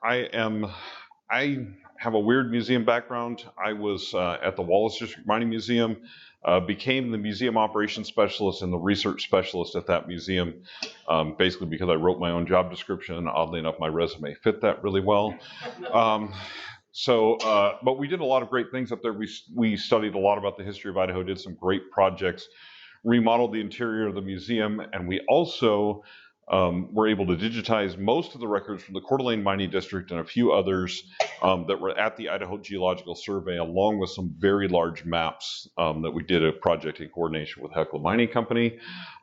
I have a weird museum background. I was at the Wallace District Mining Museum, became the museum operations specialist and the research specialist at that museum, basically because I wrote my own job description, and oddly enough, my resume fit that really well. Um, but we did a lot of great things up there. We studied a lot about the history of Idaho, did some great projects, remodeled the interior of the museum, and we also were able to digitize most of the records from the Coeur d'Alene Mining District and a few others that were at the Idaho Geological Survey, along with some very large maps that we did a project in coordination with Hecla Mining Company.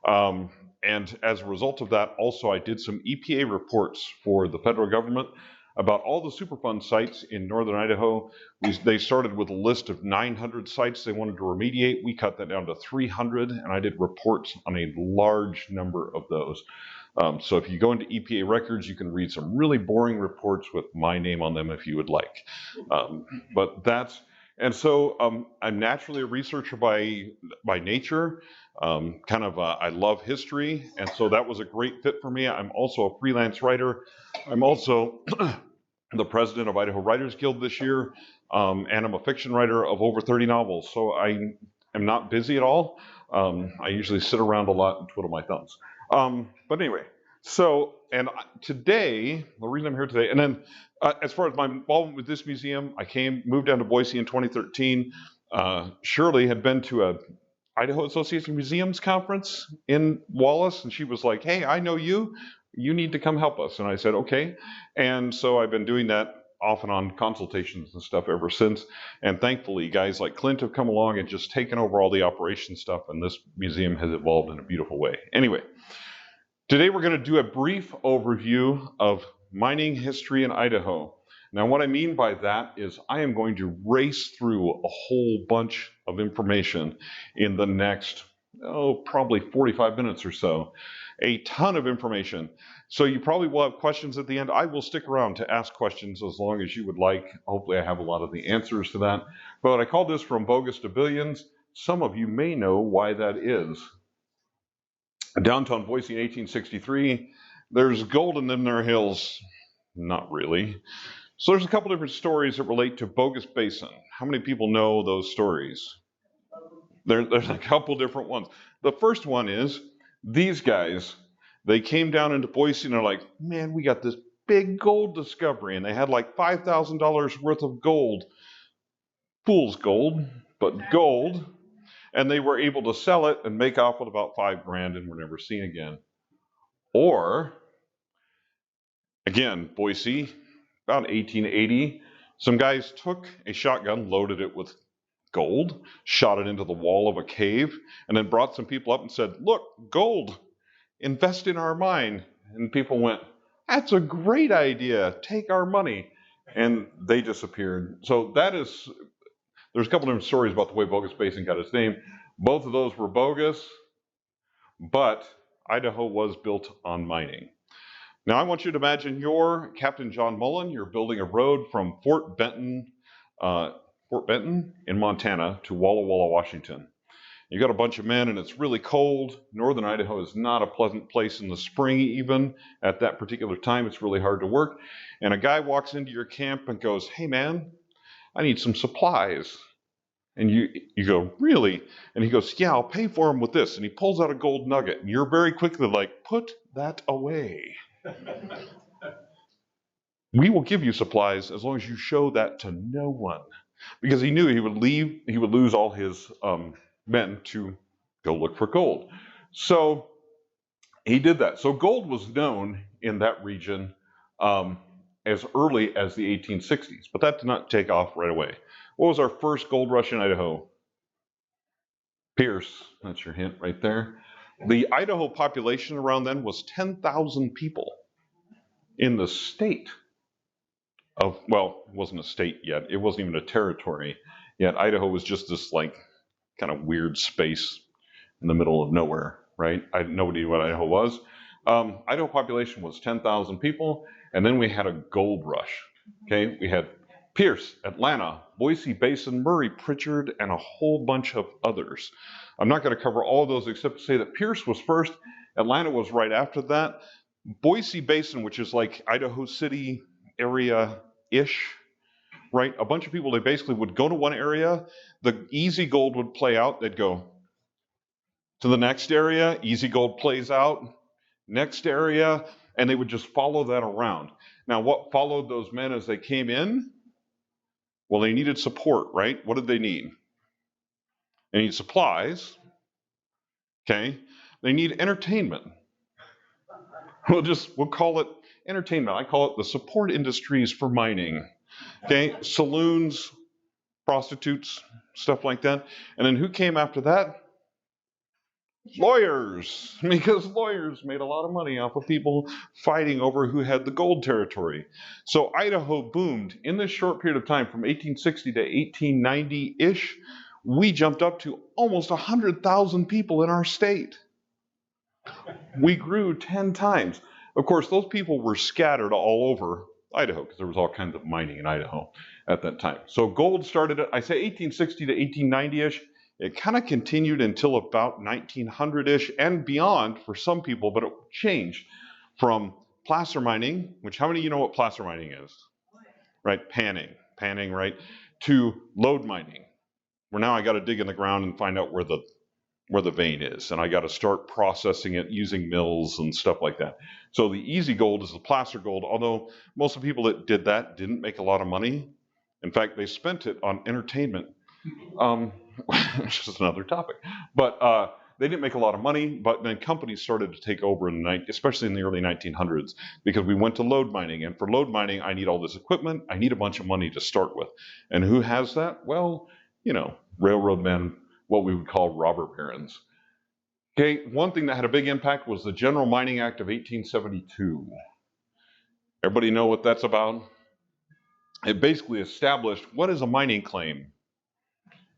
And as a result of that, also I did some EPA reports for the federal government about all the Superfund sites in northern Idaho. They started with a list of 900 sites they wanted to remediate. We cut that down to 300, and I did reports on a large number of those. So if you go into EPA records, you can read some really boring reports with my name on them if you would like. I'm naturally a researcher by nature. I love history, and so that was a great fit for me. I'm also a freelance writer. I'm also the president of Idaho Writers Guild this year, and I'm a fiction writer of over 30 novels. So I am not busy at all. I usually sit around a lot and twiddle my thumbs. But anyway, today, the reason I'm here today, and then as far as my involvement with this museum, moved down to Boise in 2013. Shirley had been to a Idaho Association of Museums conference in Wallace, and she was like, "Hey, I know you. You need to come help us." And I said, "Okay." And so I've been doing that off and on consultations and stuff ever since. And thankfully, guys like Clint have come along and just taken over all the operation stuff, and this museum has evolved in a beautiful way. Anyway, today we're going to do a brief overview of mining history in Idaho. Now, what I mean by that is I am going to race through a whole bunch of information in the next, probably 45 minutes or so. A ton of information. So you probably will have questions at the end. I will stick around to ask questions as long as you would like. Hopefully I have a lot of the answers to that. But I call this From Bogus to Billions. Some of you may know why that is. Downtown Boise in 1863, there's gold in them there hills. Not really. So there's a couple different stories that relate to Bogus Basin. How many people know those stories? There's a couple different ones. The first one is these guys, they came down into Boise and they're like, "Man, we got this big gold discovery." And they had like $5,000 worth of gold. Fool's gold, but gold. And they were able to sell it and make off with about $5,000 and were never seen again. Or, again, Boise, about 1880, some guys took a shotgun, loaded it with gold, shot it into the wall of a cave, and then brought some people up and said, "Look, gold, invest in our mine." And people went, "That's a great idea, take our money." And they disappeared. So there's a couple different stories about the way Bogus Basin got its name. Both of those were bogus, but Idaho was built on mining. Now I want you to imagine you're Captain John Mullen. You're building a road from Fort Benton in Montana to Walla Walla, Washington. You got a bunch of men and it's really cold. Northern Idaho is not a pleasant place in the spring even. At that particular time, it's really hard to work. And a guy walks into your camp and goes, "Hey man, I need some supplies." And you go, "Really?" And he goes, "Yeah, I'll pay for him with this." And he pulls out a gold nugget. And you're very quickly like, "Put that away." "We will give you supplies as long as you show that to no one." Because he knew he would lose all his men to go look for gold. So he did that. So gold was known in that region as early as the 1860s, but that did not take off right away. What was our first gold rush in Idaho? Pierce. That's your hint right there. The Idaho population around then was 10,000 people in the state. It wasn't a state yet. It wasn't even a territory yet. Idaho was just this like kind of weird space in the middle of nowhere, right? Nobody knew what Idaho was. Idaho population was 10,000 people, and then we had a gold rush. Okay, we had Pierce, Atlanta, Boise Basin, Murray, Pritchard, and a whole bunch of others. I'm not going to cover all of those except to say that Pierce was first, Atlanta was right after that. Boise Basin, which is like Idaho City area-ish, right? A bunch of people, they basically would go to one area, the easy gold would play out, they'd go to the next area, easy gold plays out, next area, and they would just follow that around. Now, what followed those men as they came in? Well, they needed support, right? What did they need? They need supplies, okay? They need entertainment. We'll call it entertainment. I call it the support industries for mining, okay? Saloons, prostitutes, stuff like that. And then who came after that? Lawyers, because lawyers made a lot of money off of people fighting over who had the gold territory. So Idaho boomed in this short period of time from 1860 to 1890-ish. We jumped up to almost 100,000 people in our state. We grew 10 times. Of course, those people were scattered all over Idaho because there was all kinds of mining in Idaho at that time. So gold started at, I say 1860 to 1890-ish. It kind of continued until about 1900-ish and beyond for some people, but it changed from placer mining, which how many of you know what placer mining is? Right, panning, right, to lode mining, where now I got to dig in the ground and find out where the vein is, and I got to start processing it using mills and stuff like that. So the easy gold is the placer gold, although most of the people that did that didn't make a lot of money. In fact, they spent it on entertainment. Which is another topic. But they didn't make a lot of money, but then companies started to take over, especially in the early 1900s, because we went to lode mining. And for lode mining, I need all this equipment. I need a bunch of money to start with. And who has that? Well, railroad men, what we would call robber barons. Okay, one thing that had a big impact was the General Mining Act of 1872. Everybody know what that's about? It basically established what is a mining claim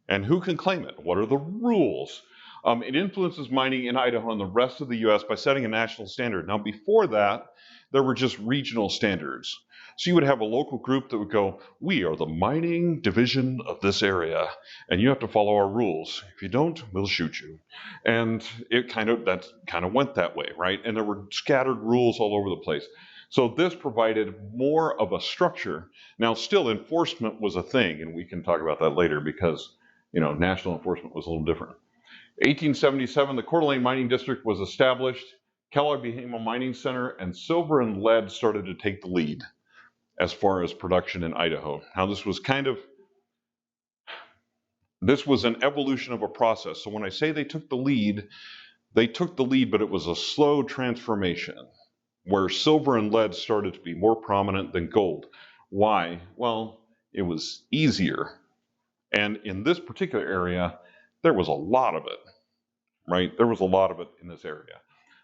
and who can claim it. What are the rules? It influences mining in Idaho and the rest of the U.S. by setting a national standard. Now, before that, there were just regional standards. So you would have a local group that would go, we are the mining division of this area, and you have to follow our rules. If you don't, we'll shoot you. And that kind of went that way, right? And there were scattered rules all over the place. So this provided more of a structure. Now, still, enforcement was a thing, and we can talk about that later because, national enforcement was a little different. 1877, the Coeur d'Alene Mining District was established. Kellogg became a mining center, and silver and lead started to take the lead as far as production in Idaho. Now, this was an evolution of a process. So when I say they took the lead, but it was a slow transformation where silver and lead started to be more prominent than gold. Why? Well, it was easier. And in this particular area, there was a lot of it, right? There was a lot of it in this area.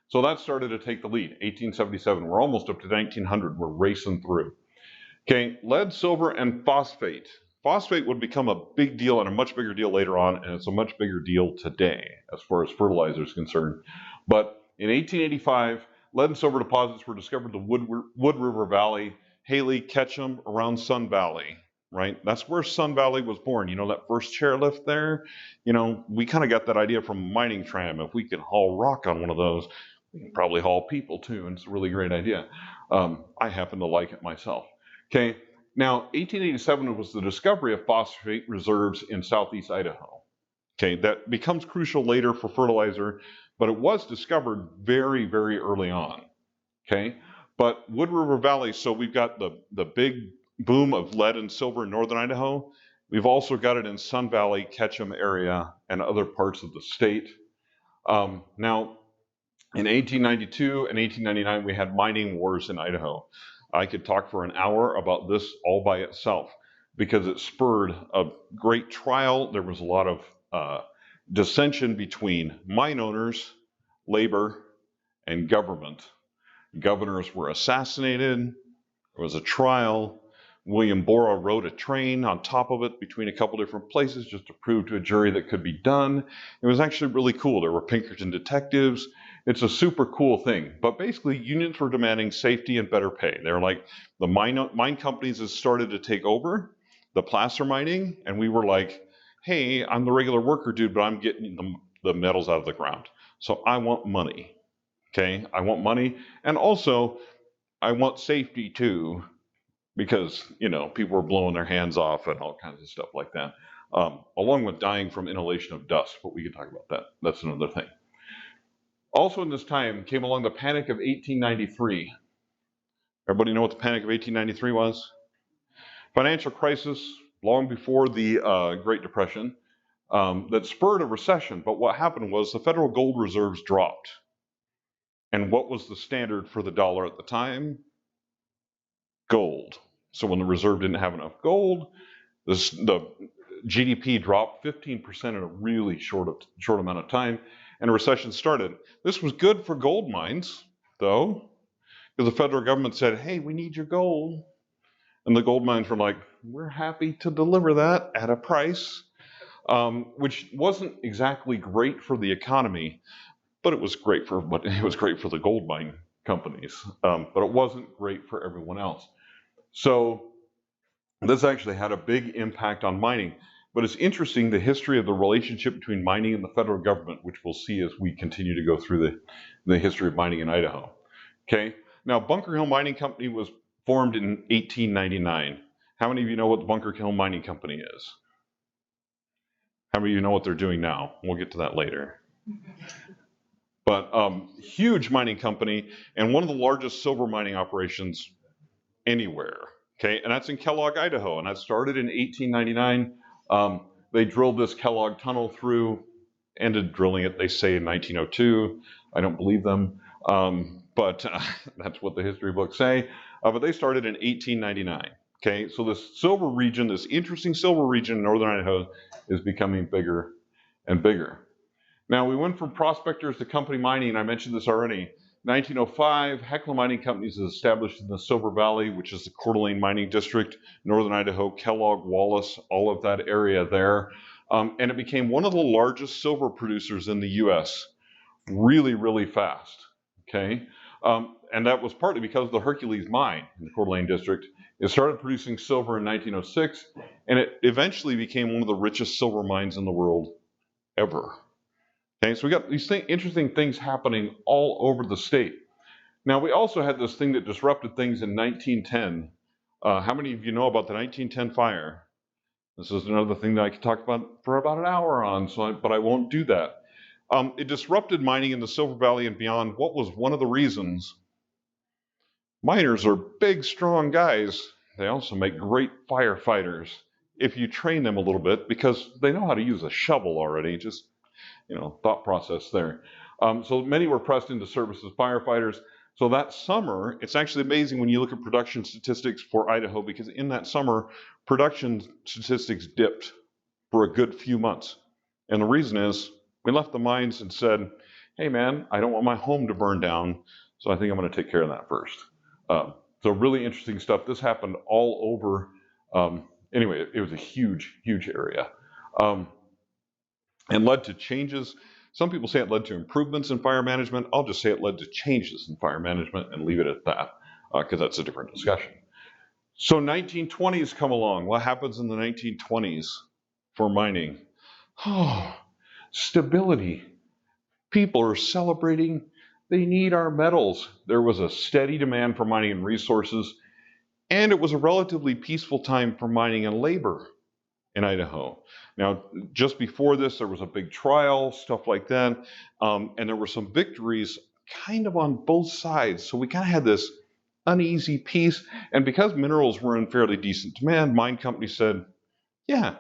So that started to take the lead. 1877, we're almost up to 1900. We're racing through. Okay, lead, silver, and phosphate. Phosphate would become a big deal and a much bigger deal later on, and it's a much bigger deal today as far as fertilizer is concerned. But in 1885, lead and silver deposits were discovered in the Wood River Valley, Haley, Ketchum, around Sun Valley, right? That's where Sun Valley was born. That first chairlift there? We kind of got that idea from a mining tram. If we can haul rock on one of those, we can probably haul people too, and it's a really great idea. I happen to like it myself. Okay, now 1887 was the discovery of phosphate reserves in southeast Idaho. Okay, that becomes crucial later for fertilizer, but it was discovered very, very early on. Okay, but Wood River Valley, so we've got the big boom of lead and silver in northern Idaho. We've also got it in Sun Valley, Ketchum area, and other parts of the state. Now, in 1892 and 1899, we had mining wars in Idaho. I could talk for an hour about this all by itself because it spurred a great trial. There was a lot of dissension between mine owners, labor, and government. Governors were assassinated. There was a trial. William Borah rode a train on top of it between a couple different places just to prove to a jury that could be done. It was actually really cool. There were Pinkerton detectives. It's a super cool thing. But basically, unions were demanding safety and better pay. They're like, the mine companies had started to take over the placer mining, and we were like, hey, I'm the regular worker dude, but I'm getting the metals out of the ground. So I want money. Okay, I want money. And also, I want safety too. because, you know, people were blowing their hands off and all kinds of stuff like that, along with dying from inhalation of dust. But we can talk about that. That's another thing. Also in this time came along the Panic of 1893. Everybody know what the Panic of 1893 was? Financial crisis long before the Great Depression that spurred a recession. But what happened was the federal gold reserves dropped. And what was the standard for the dollar at the time? Gold. So when the reserve didn't have enough gold, the GDP dropped 15% in a really short amount of time, and a recession started. This was good for gold mines, though, because the federal government said, hey, we need your gold. And the gold mines were like, we're happy to deliver that at a price, which wasn't exactly great for the economy, but it was great for the gold mine companies. But it wasn't great for everyone else. So this actually had a big impact on mining. But it's interesting, the history of the relationship between mining and the federal government, which we'll see as we continue to go through the history of mining in Idaho. Okay. Now, Bunker Hill Mining Company was formed in 1899. How many of you know what the Bunker Hill Mining Company is? How many of you know what they're doing now? We'll get to that later. But huge mining company and one of the largest silver mining operations anywhere. Okay, and that's in Kellogg, Idaho, and that started in 1899. They drilled this Kellogg tunnel through, ended drilling it, they say, in 1902. I don't believe them, but that's what the history books say. But they started in 1899. Okay, so this silver region, this interesting silver region in northern Idaho, is becoming bigger and bigger. Now, we went from prospectors to company mining, and I mentioned this already. 1905, Hecla Mining Company is established in the Silver Valley, which is the Coeur d'Alene Mining District, northern Idaho, Kellogg, Wallace, all of that area there. And it became one of the largest silver producers in the U.S. really, really fast. Okay, and that was partly because of the Hercules mine in the Coeur d'Alene District. It started producing silver in 1906, and it eventually became one of the richest silver mines in the world ever. Okay, so we got these interesting things happening all over the state. Now, we also had this thing that disrupted things in 1910. How many of you know about the 1910 fire? This is another thing that I could talk about for about an hour on, but I won't do that. It disrupted mining in the Silver Valley and beyond. What was one of the reasons? Miners are big, strong guys. They also make great firefighters if you train them a little bit, because they know how to use a shovel already. Just thought process there. So many were pressed into service as firefighters. So that summer, it's actually amazing when you look at production statistics for Idaho, because in that summer, production statistics dipped for a good few months. And the reason is we left the mines and said, hey man, I don't want my home to burn down, so I think I'm going to take care of that first. So really interesting stuff. This happened all over. Anyway, it was a huge, huge area. And led to changes. Some people say it led to improvements in fire management. I'll just say it led to changes in fire management and leave it at that, because that's a different discussion. So 1920s come along. What happens in the 1920s for mining? Oh, stability. People are celebrating. They need our metals. There was a steady demand for mining and resources, and it was a relatively peaceful time for mining and labor in Idaho. Now, just before this, there was a big trial, stuff like that, and there were some victories kind of on both sides. So we kind of had this uneasy peace, and because minerals were in fairly decent demand, mine companies said, yeah,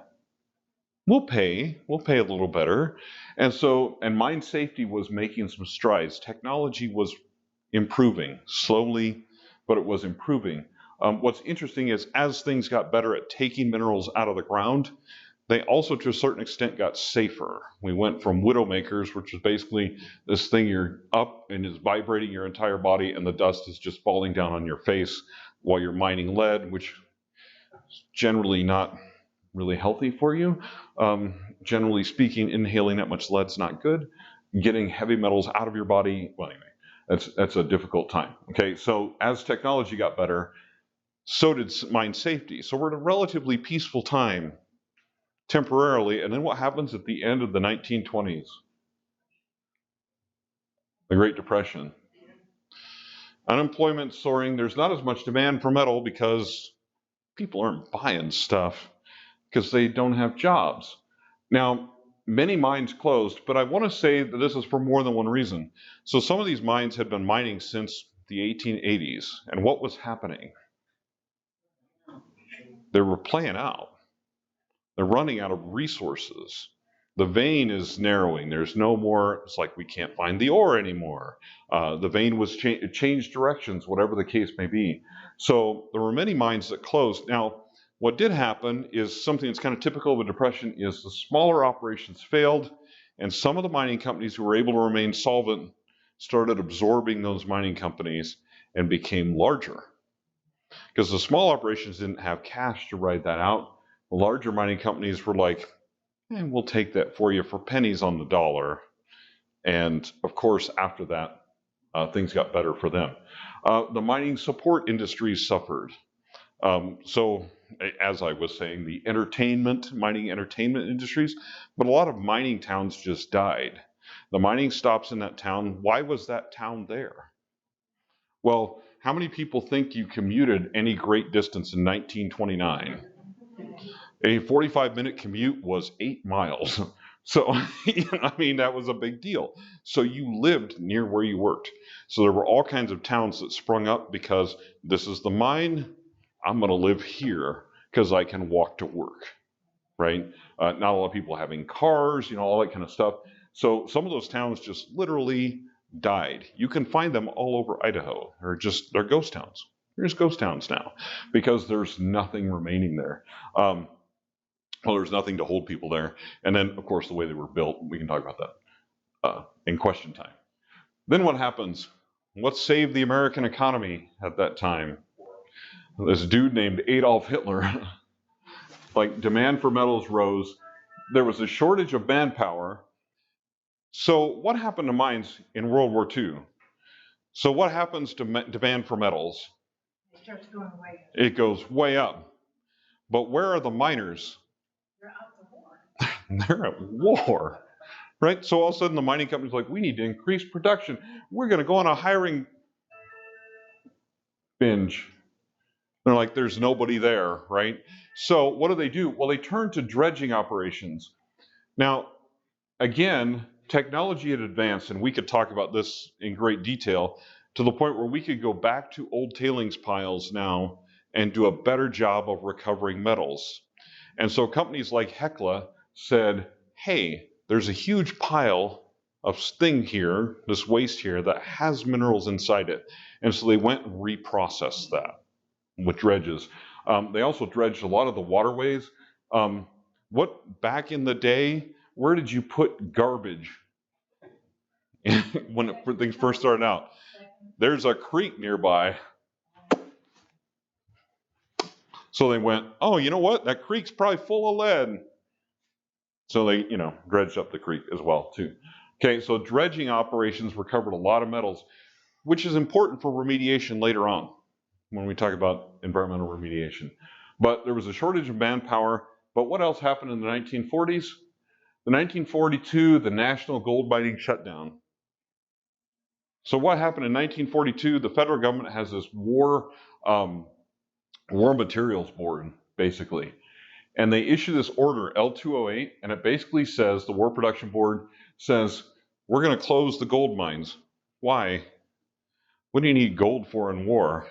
we'll pay a little better. And mine safety was making some strides. Technology was improving slowly, but it was improving. What's interesting is as things got better at taking minerals out of the ground, they also, to a certain extent, got safer. We went from widowmakers, which is basically this thing you're up and is vibrating your entire body, and the dust is just falling down on your face while you're mining lead, which is generally not really healthy for you. Generally speaking, inhaling that much lead's not good. Getting heavy metals out of your body, well, anyway, that's a difficult time. Okay, so as technology got better, so did mine safety. So we're at a relatively peaceful time temporarily, and then what happens at the end of the 1920s? The Great Depression. Unemployment soaring. There's not as much demand for metal because people aren't buying stuff because they don't have jobs. Now, many mines closed, but I want to say that this is for more than one reason. So some of these mines had been mining since the 1880s. And what was happening? They were playing out. They're running out of resources. The vein is narrowing. There's no more, it's like we can't find the ore anymore. The vein was changed directions, whatever the case may be. So there were many mines that closed. Now, what did happen is something that's kind of typical of a depression is the smaller operations failed, and some of the mining companies who were able to remain solvent started absorbing those mining companies and became larger. Because the small operations didn't have cash to ride that out. The larger mining companies were like, we'll take that for you for pennies on the dollar. And of course, after that, things got better for them. The mining support industries suffered. So, as I was saying, the mining entertainment industries, but a lot of mining towns just died. The mining stops in that town. Why was that town there? Well, how many people think you commuted any great distance in 1929? A 45-minute commute was 8 miles. So, I mean, that was a big deal. So you lived near where you worked. So there were all kinds of towns that sprung up because this is the mine. I'm going to live here because I can walk to work, right? Not a lot of people having cars, all that kind of stuff. So some of those towns just literally died. You can find them all over Idaho. They're ghost towns. There's ghost towns now because there's nothing remaining there. Well, there's nothing to hold people there. And then, of course, the way they were built, we can talk about that in question time. Then what happens? What saved the American economy at that time? This dude named Adolf Hitler. Like, demand for metals rose. There was a shortage of manpower. So what happened to mines in World War II? So what happens to demand for metals? It starts going way up. It goes way up. But where are the miners? They're out to war. They're at war, right? So all of a sudden the mining company's like, we need to increase production. We're going to go on a hiring binge. They're like, there's nobody there, right? So what do? Well, they turn to dredging operations. Now, again, technology had advanced, and we could talk about this in great detail, to the point where we could go back to old tailings piles now and do a better job of recovering metals. And so companies like Hecla said, hey, there's a huge pile of thing here, this waste here, that has minerals inside it. And so they went and reprocessed that with dredges. They also dredged a lot of the waterways. Back in the day, where did you put garbage when things first started out? There's a creek nearby. So they went, oh, you know what? That creek's probably full of lead. So they, dredged up the creek as well, too. Okay, so dredging operations recovered a lot of metals, which is important for remediation later on when we talk about environmental remediation. But there was a shortage of manpower. But what else happened in the 1940s? The 1942, the national gold mining shutdown. So what happened in 1942? The federal government has this War Materials Board, basically. And they issue this order, L208, and it basically says, the War Production Board says, we're going to close the gold mines. Why? What do you need gold for in war?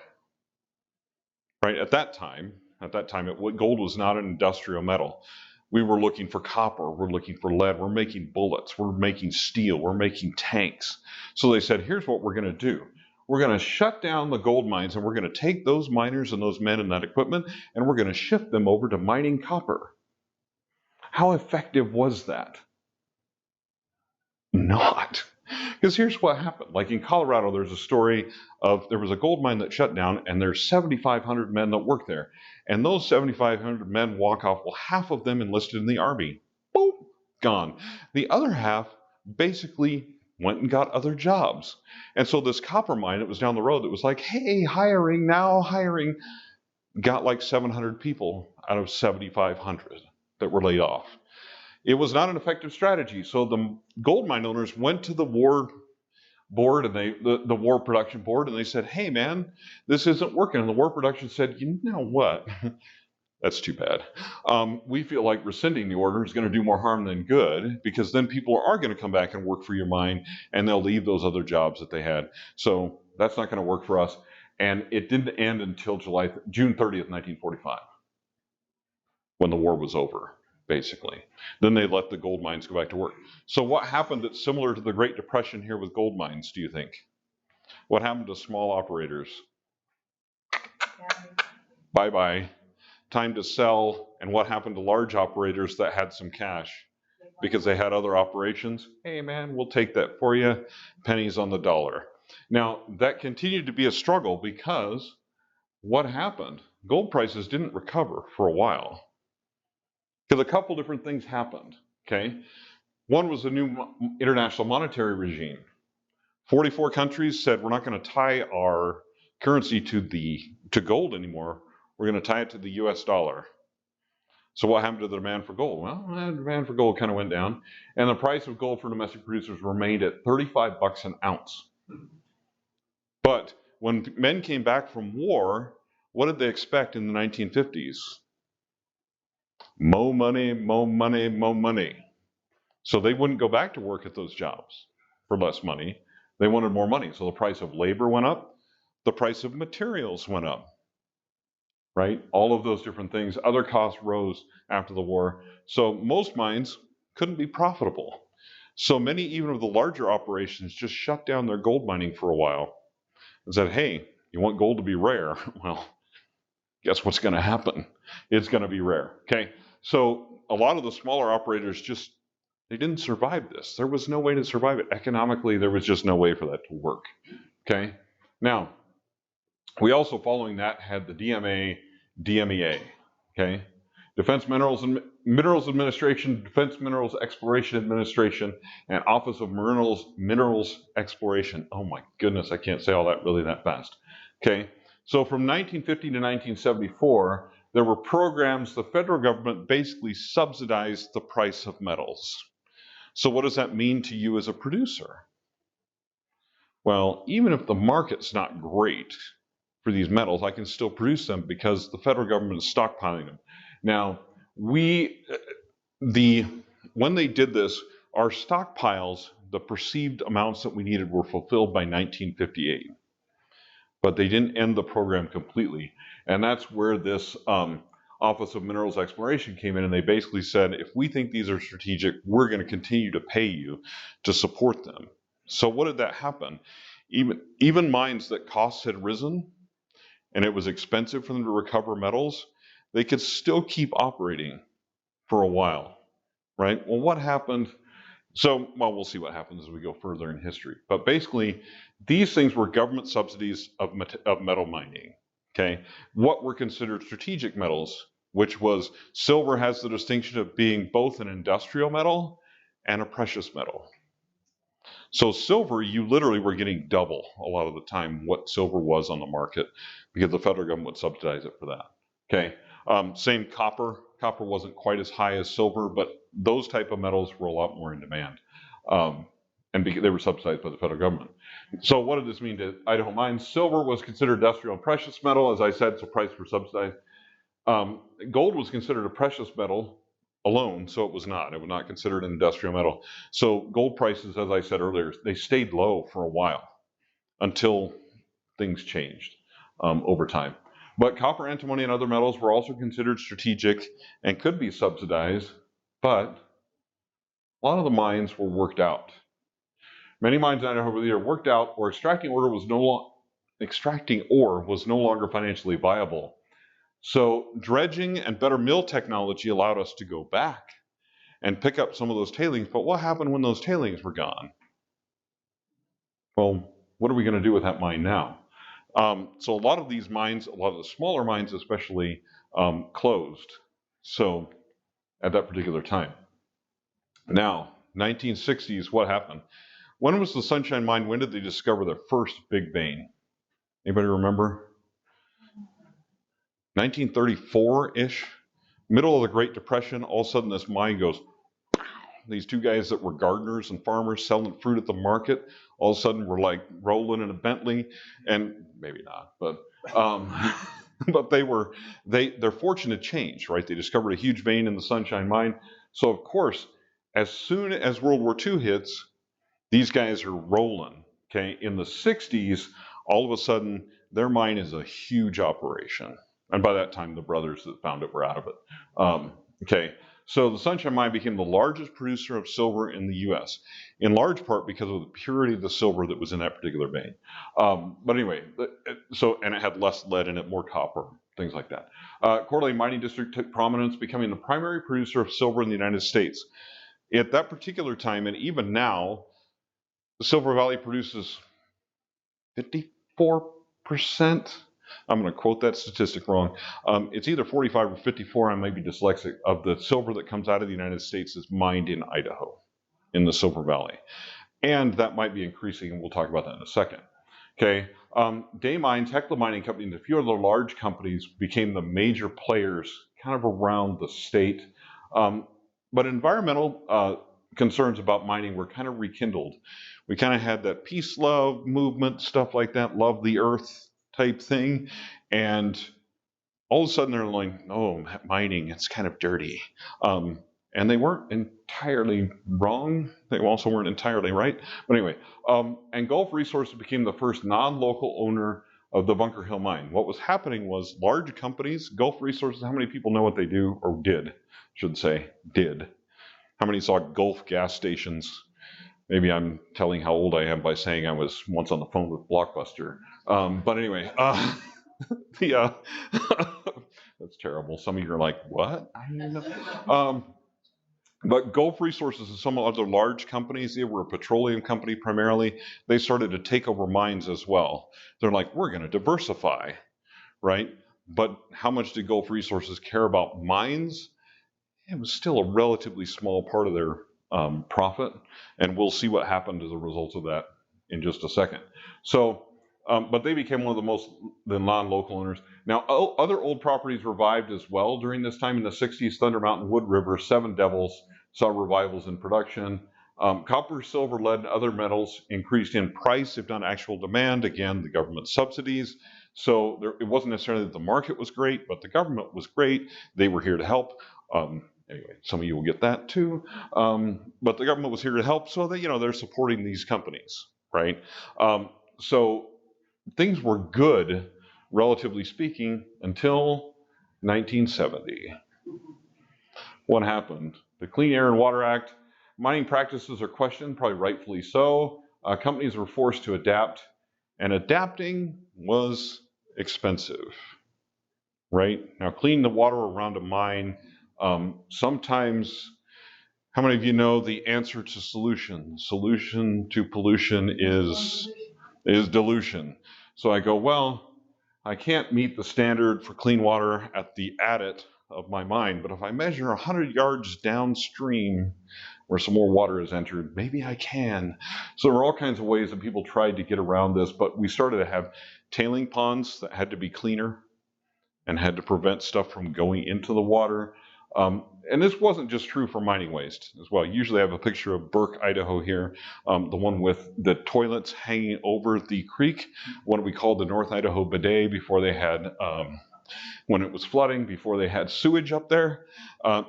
Right, at that time, gold was not an industrial metal. We were looking for copper, we're looking for lead, we're making bullets, we're making steel, we're making tanks. So they said, here's what we're going to do. We're going to shut down the gold mines, and we're going to take those miners and those men and that equipment, and we're going to shift them over to mining copper. How effective was that? Not. Because here's what happened. Like in Colorado, there's a story of there was a gold mine that shut down, and there's 7,500 men that work there. And those 7,500 men walk off. Well, half of them enlisted in the Army. Boom, gone. The other half basically went and got other jobs. And so this copper mine that was down the road that was like, hey, hiring, got like 700 people out of 7,500 that were laid off. It was not an effective strategy. So the gold mine owners went to the War board, and the war production board, and they said, hey man, this isn't working. And the war production said, you know what? That's too bad. We feel like rescinding the order is going to do more harm than good, because then people are going to come back and work for your mine, and they'll leave those other jobs that they had. So that's not going to work for us. And it didn't end until June 30th, 1945, when the war was over, basically. Then they let the gold mines go back to work. So what happened that's similar to the Great Depression here with gold mines, do you think? What happened to small operators? Bye-bye. Time to sell. And what happened to large operators that had some cash because they had other operations? Hey man, we'll take that for you. Pennies on the dollar. Now, that continued to be a struggle because what happened? Gold prices didn't recover for a while. Because a couple different things happened, okay? One was the new international monetary regime. 44 countries said, we're not going to tie our currency to gold anymore. We're going to tie it to the US dollar. So what happened to the demand for gold? Well, the demand for gold kind of went down, and the price of gold for domestic producers remained at 35 bucks an ounce. But when men came back from war, what did they expect in the 1950s? Mo money, mo money, mo money. So they wouldn't go back to work at those jobs for less money. They wanted more money. So the price of labor went up. The price of materials went up. Right? All of those different things. Other costs rose after the war. So most mines couldn't be profitable. So many, even of the larger operations, just shut down their gold mining for a while and said, hey, you want gold to be rare? Well, guess what's going to happen? It's going to be rare. Okay? So a lot of the smaller operators just, they didn't survive this. There was no way to survive it. Economically, there was just no way for that to work. Okay? Now, we also, following that, had the DMA, DMEA. Okay? Defense Minerals Administration, Defense Minerals Exploration Administration, and Office of Minerals Exploration. Oh my goodness, I can't say all that really that fast. Okay? So from 1950 to 1974, there were programs, the federal government basically subsidized the price of metals. So what does that mean to you as a producer? Well, even if the market's not great for these metals, I can still produce them because the federal government is stockpiling them. Now, when they did this, our stockpiles, the perceived amounts that we needed, were fulfilled by 1958. But they didn't end the program completely. And that's where this Office of Minerals Exploration came in, and they basically said, if we think these are strategic, we're going to continue to pay you to support them. So what did that happen? Even mines that costs had risen and it was expensive for them to recover metals, they could still keep operating for a while, right? Well, what happened? So, well, we'll see what happens as we go further in history. But basically, these things were government subsidies of metal mining, okay? What were considered strategic metals, which was silver has the distinction of being both an industrial metal and a precious metal. So silver, you literally were getting double a lot of the time what silver was on the market because the federal government would subsidize it for that, okay? Same copper. Copper wasn't quite as high as silver, but those type of metals were a lot more in demand. And they were subsidized by the federal government. So what did this mean to Idaho mines? Silver was considered industrial and precious metal, as I said, so prices were subsidized. Gold was considered a precious metal alone, so it was not. It was not considered an industrial metal. So gold prices, as I said earlier, they stayed low for a while until things changed over time. But copper, antimony, and other metals were also considered strategic and could be subsidized, but a lot of the mines were worked out. Many mines in Idaho over the year worked out, or extracting ore was no longer financially viable. So dredging and better mill technology allowed us to go back and pick up some of those tailings. But what happened when those tailings were gone? Well, what are we going to do with that mine now? So a lot of these mines, a lot of the smaller mines especially, closed. So at that particular time. Now, 1960s, what happened? When was the Sunshine Mine? When did they discover their first big vein? Anybody remember? 1934-ish, middle of the Great Depression. All of a sudden, this mine goes these two guys that were gardeners and farmers selling fruit at the market, all of a sudden were like rolling in a Bentley, and maybe not, but but their fortune had changed, right? They discovered a huge vein in the Sunshine Mine. So of course, as soon as World War II hits, these guys are rolling. Okay, in the 60s, all of a sudden their mine is a huge operation, and by that time the brothers that found it were out of it. Okay, so the Sunshine Mine became the largest producer of silver in the U.S., in large part because of the purity of the silver that was in that particular vein. But anyway, and it had less lead in it, more copper, things like that. Coeur d'Alene Mining District took prominence, becoming the primary producer of silver in the United States. At that particular time, and even now, the Silver Valley produces 54%. I'm going to quote that statistic wrong. It's either 45 or 54, I may be dyslexic, of the silver that comes out of the United States is mined in Idaho, in the Silver Valley. And that might be increasing, and we'll talk about that in a second. Okay, Day Mines, Hecla Mining Company, and a few other large companies became the major players kind of around the state. But environmental concerns about mining were kind of rekindled. We kind of had that peace love movement, stuff like that, love the earth type thing. And all of a sudden they're like, oh, mining, it's kind of dirty. And they weren't entirely wrong. They also weren't entirely right. But anyway, and Gulf Resources became the first non-local owner of the Bunker Hill Mine. What was happening was large companies, Gulf Resources, how many people know what they do, or did, should say, did. How many saw Gulf gas stations? Maybe I'm telling how old I am by saying I was once on the phone with Blockbuster. But anyway, that's terrible. Some of you are like, what? I don't know. But Gulf Resources and some other large companies, they were a petroleum company primarily, they started to take over mines as well. They're like, we're going to diversify, right? But how much did Gulf Resources care about mines? It was still a relatively small part of their profit, and we'll see what happened as a result of that in just a second. So, but they became one of the non-local owners. Now, other old properties revived as well during this time in the 60s. Thunder Mountain, Wood River, Seven Devils saw revivals in production. Copper, silver, lead, and other metals increased in price, if not actual demand. Again, the government subsidies. So it wasn't necessarily that the market was great, but the government was great. They were here to help. Anyway, some of you will get that too. But the government was here to help, so that they're supporting these companies, right? So things were good, relatively speaking, until 1970. What happened? The Clean Air and Water Act. Mining practices are questioned, probably rightfully so. Companies were forced to adapt, and adapting was expensive, right? Now, cleaning the water around a mine, sometimes, how many of you know the answer to solution? Solution to pollution is dilution. So I go, well, I can't meet the standard for clean water at the adit of my mine, but if I measure 100 yards downstream where some more water is entered, maybe I can. So there are all kinds of ways that people tried to get around this, but we started to have tailing ponds that had to be cleaner and had to prevent stuff from going into the water. And this wasn't just true for mining waste as well. Usually I have a picture of Burke, Idaho here, the one with the toilets hanging over the creek, what we called the North Idaho Bidet before they had, when it was flooding, before they had sewage up there.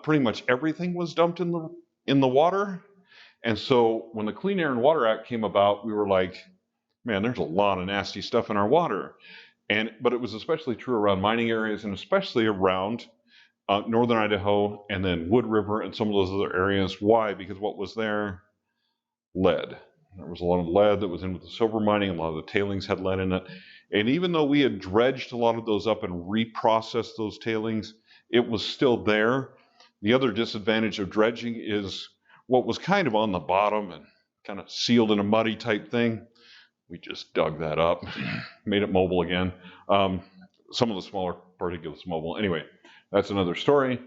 Pretty much everything was dumped in the water. And so when the Clean Air and Water Act came about, we were like, man, there's a lot of nasty stuff in our water. But it was especially true around mining areas, and especially around northern Idaho and then Wood River and some of those other areas. Why? Because what was there? Lead. There was a lot of lead that was in with the silver mining. A lot of the tailings had lead in it. And even though we had dredged a lot of those up and reprocessed those tailings, it was still there. The other disadvantage of dredging is what was kind of on the bottom and kind of sealed in a muddy type thing. We just dug that up, made it mobile again. Some of the smaller particulates mobile. Anyway, that's another story.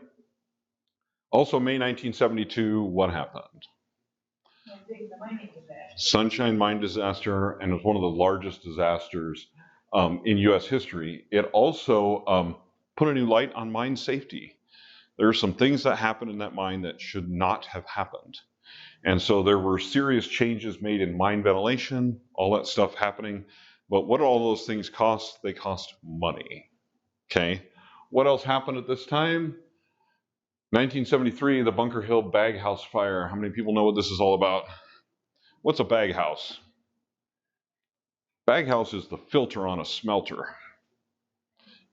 Also, May 1972, what happened? Sunshine Mine disaster, and it was one of the largest disasters in U.S. history. It also put a new light on mine safety. There are some things that happened in that mine that should not have happened. And so there were serious changes made in mine ventilation, all that stuff happening. But what do all those things cost? They cost money. Okay. What else happened at this time? 1973, the Bunker Hill Bag House fire. How many people know what this is all about? What's a bag house? Bag house is the filter on a smelter.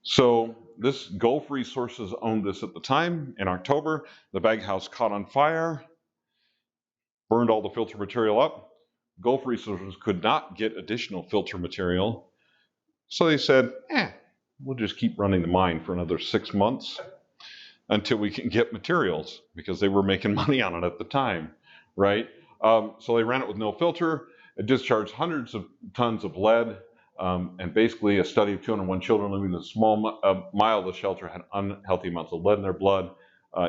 So this Gulf Resources owned this at the time. In October, the bag house caught on fire, burned all the filter material up. Gulf Resources could not get additional filter material. So they said, we'll just keep running the mine for another 6 months until we can get materials, because they were making money on it at the time, right? So they ran it with no filter. It discharged hundreds of tons of lead, and basically a study of 201 children living in a small mile of the shelter had unhealthy amounts of lead in their blood.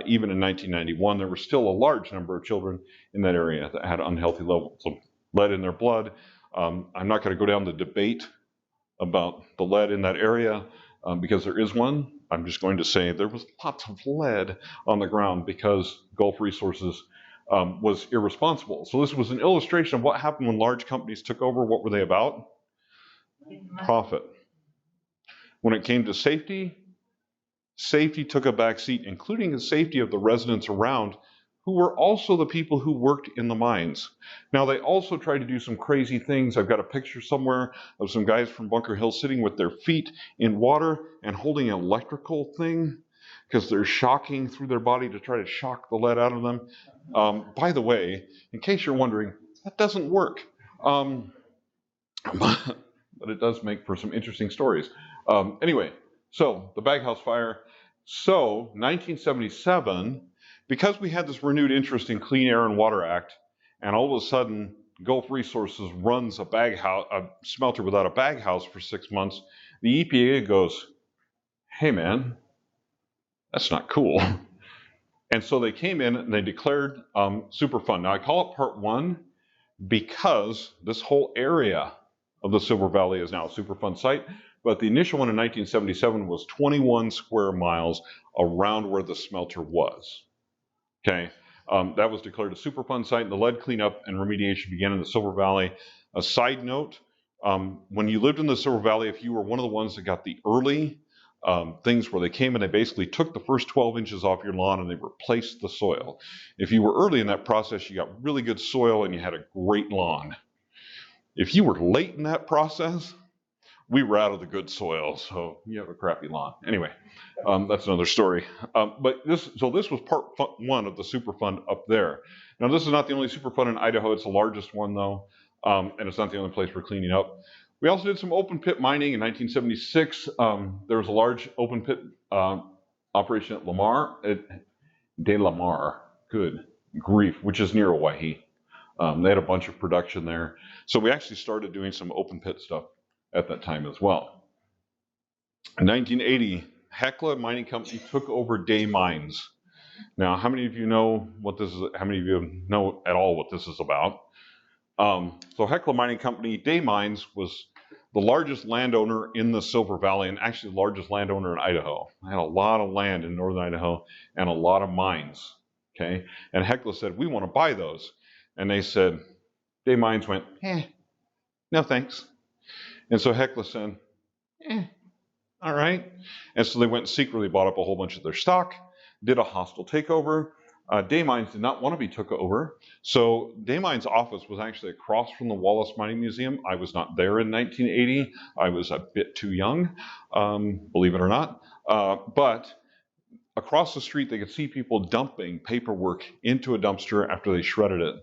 Even in 1991, there were still a large number of children in that area that had unhealthy levels of lead in their blood. I'm not going to go down the debate about the lead in that area because there is one. I'm just going to say there was lots of lead on the ground because Gulf Resources was irresponsible. So this was an illustration of what happened when large companies took over. What were they about? Profit. When it came to safety, safety took a back seat, including the safety of the residents around, who were also the people who worked in the mines. Now, they also tried to do some crazy things. I've got a picture somewhere of some guys from Bunker Hill sitting with their feet in water and holding an electrical thing because they're shocking through their body to try to shock the lead out of them. By the way, in case you're wondering, that doesn't work. But it does make for some interesting stories. Anyway, so the Bag House fire. So 1977, because we had this renewed interest in Clean Air and Water Act, and all of a sudden Gulf Resources runs a smelter without a bag house for 6 months, the EPA goes, hey man, that's not cool. And so they came in and they declared Superfund. Now I call it Part 1 because this whole area of the Silver Valley is now a Superfund site. But the initial one in 1977 was 21 square miles around where the smelter was. Okay, that was declared a Superfund site, and the lead cleanup and remediation began in the Silver Valley. A side note, when you lived in the Silver Valley, if you were one of the ones that got the early things where they came and they basically took the first 12 inches off your lawn and they replaced the soil. If you were early in that process, you got really good soil and you had a great lawn. If you were late in that process, we were out of the good soil, so you have a crappy lawn. Anyway, that's another story. But this was part 1 of the Superfund up there. Now, this is not the only Superfund in Idaho. It's the largest one, though, and it's not the only place we're cleaning up. We also did some open pit mining in 1976. There was a large open pit operation at Lamar, good grief, which is near Owyhee. They had a bunch of production there. So we actually started doing some open pit stuff at that time as well. In 1980, Hecla Mining Company took over Day Mines. Now, how many of you know what this is? How many of you know at all what this is about? So Hecla Mining Company, Day Mines, was the largest landowner in the Silver Valley and actually the largest landowner in Idaho. They had a lot of land in northern Idaho and a lot of mines. Okay, and Hecla said, we want to buy those. And they said, Day Mines went, no thanks. And so Hecla said, all right. And so they went and secretly bought up a whole bunch of their stock, did a hostile takeover. Day Mines did not want to be took over. So Day Mines' office was actually across from the Wallace Mining Museum. I was not there in 1980. I was a bit too young, believe it or not. But across the street, they could see people dumping paperwork into a dumpster after they shredded it.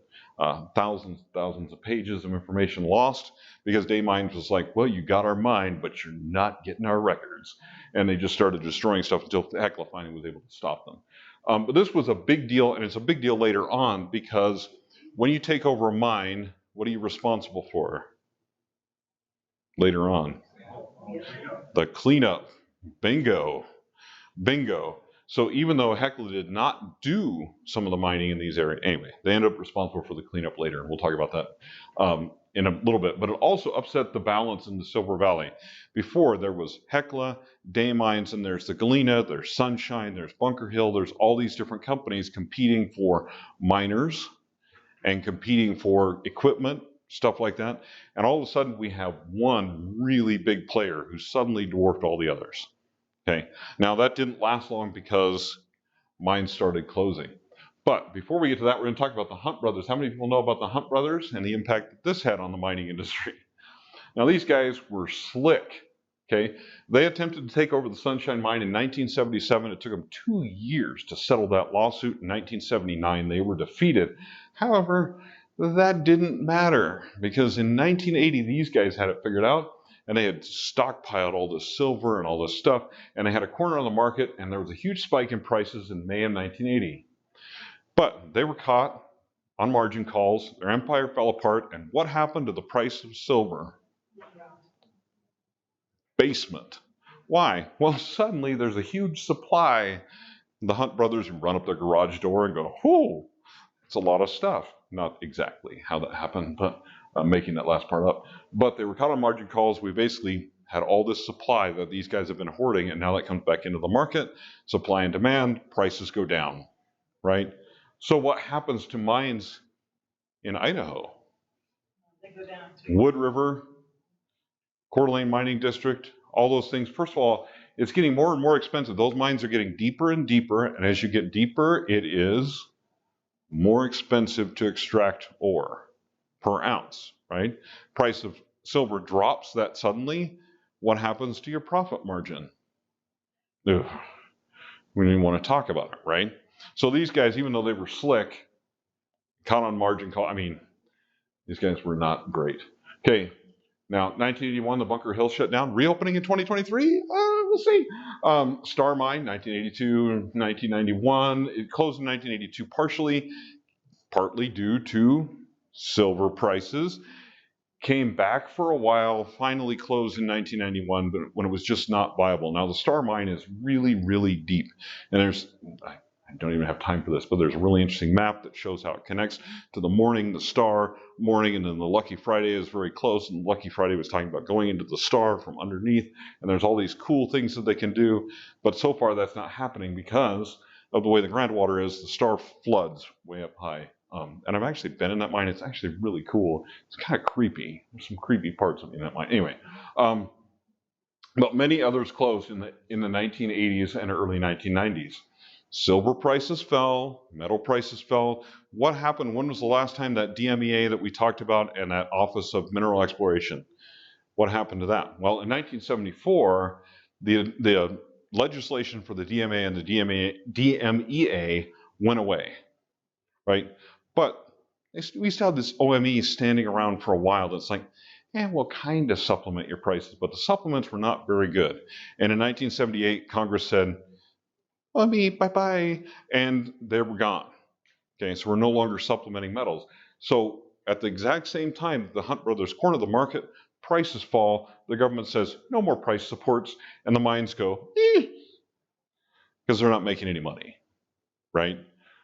Thousands of pages of information lost because Day Mines was like, well, you got our mine, but you're not getting our records. And they just started destroying stuff until Hecla finally was able to stop them. But this was a big deal, and it's a big deal later on because when you take over a mine, what are you responsible for later on? The cleanup. Bingo. So even though Hecla did not do some of the mining in these areas, anyway, they ended up responsible for the cleanup later. We'll talk about that in a little bit. But it also upset the balance in the Silver Valley. Before, there was Hecla, Day Mines, and there's the Galena, there's Sunshine, there's Bunker Hill, there's all these different companies competing for miners and competing for equipment, stuff like that. And all of a sudden, we have one really big player who suddenly dwarfed all the others. Okay. Now, that didn't last long because mines started closing. But before we get to that, we're going to talk about the Hunt brothers. How many people know about the Hunt brothers and the impact that this had on the mining industry? Now, these guys were slick. Okay, they attempted to take over the Sunshine Mine in 1977. It took them 2 years to settle that lawsuit. In 1979, they were defeated. However, that didn't matter because in 1980, these guys had it figured out, and they had stockpiled all this silver and all this stuff, and they had a corner on the market, and there was a huge spike in prices in May of 1980. But they were caught on margin calls. Their empire fell apart, and what happened to the price of silver? Basement. Why? Well, suddenly there's a huge supply. The Hunt brothers run up their garage door and go, "Whoa, it's a lot of stuff." Not exactly how that happened, but making that last part up. But they were caught on margin calls. We basically had all this supply that these guys have been hoarding, and now that comes back into the market. Supply and demand, prices go down, right? So what happens to mines in Idaho? They go down to Wood River, Coeur d'Alene Mining District, all those things. First of all, it's getting more and more expensive. Those mines are getting deeper and deeper, and as you get deeper, it is more expensive to extract ore per ounce, right? Price of silver drops that suddenly. What happens to your profit margin? Ugh, we don't even want to talk about it, right? So these guys, even though they were slick, caught on margin call. I mean, these guys were not great. Okay, now 1981, the Bunker Hill shut down. Reopening in 2023? We'll see. Star Mine, 1982, 1991. It closed in 1982 partly due to silver prices. Came back for a while, finally closed in 1991, but when it was just not viable. Now, the Star Mine is really, really deep. And I don't even have time for this, but there's a really interesting map that shows how it connects to the Morning, the Star, Morning, and then the Lucky Friday is very close. And Lucky Friday was talking about going into the Star from underneath. And there's all these cool things that they can do. But so far, that's not happening because of the way the groundwater is. The Star floods way up high. And I've actually been in that mine. It's actually really cool. It's kind of creepy. There's some creepy parts of me in that mine. Anyway, but many others closed in the 1980s and early 1990s. Silver prices fell, metal prices fell. What happened? When was the last time that DMEA that we talked about and that Office of Mineral Exploration? What happened to that? Well, in 1974, the legislation for the DMA and the DMEA went away, right? But we still have this OME standing around for a while that's like, we'll kind of supplement your prices, but the supplements were not very good. And in 1978, Congress said, OME, bye-bye, and they were gone. Okay, so we're no longer supplementing metals. So at the exact same time, the Hunt brothers corner the market, prices fall, the government says, no more price supports, and the mines go, because they're not making any money, right?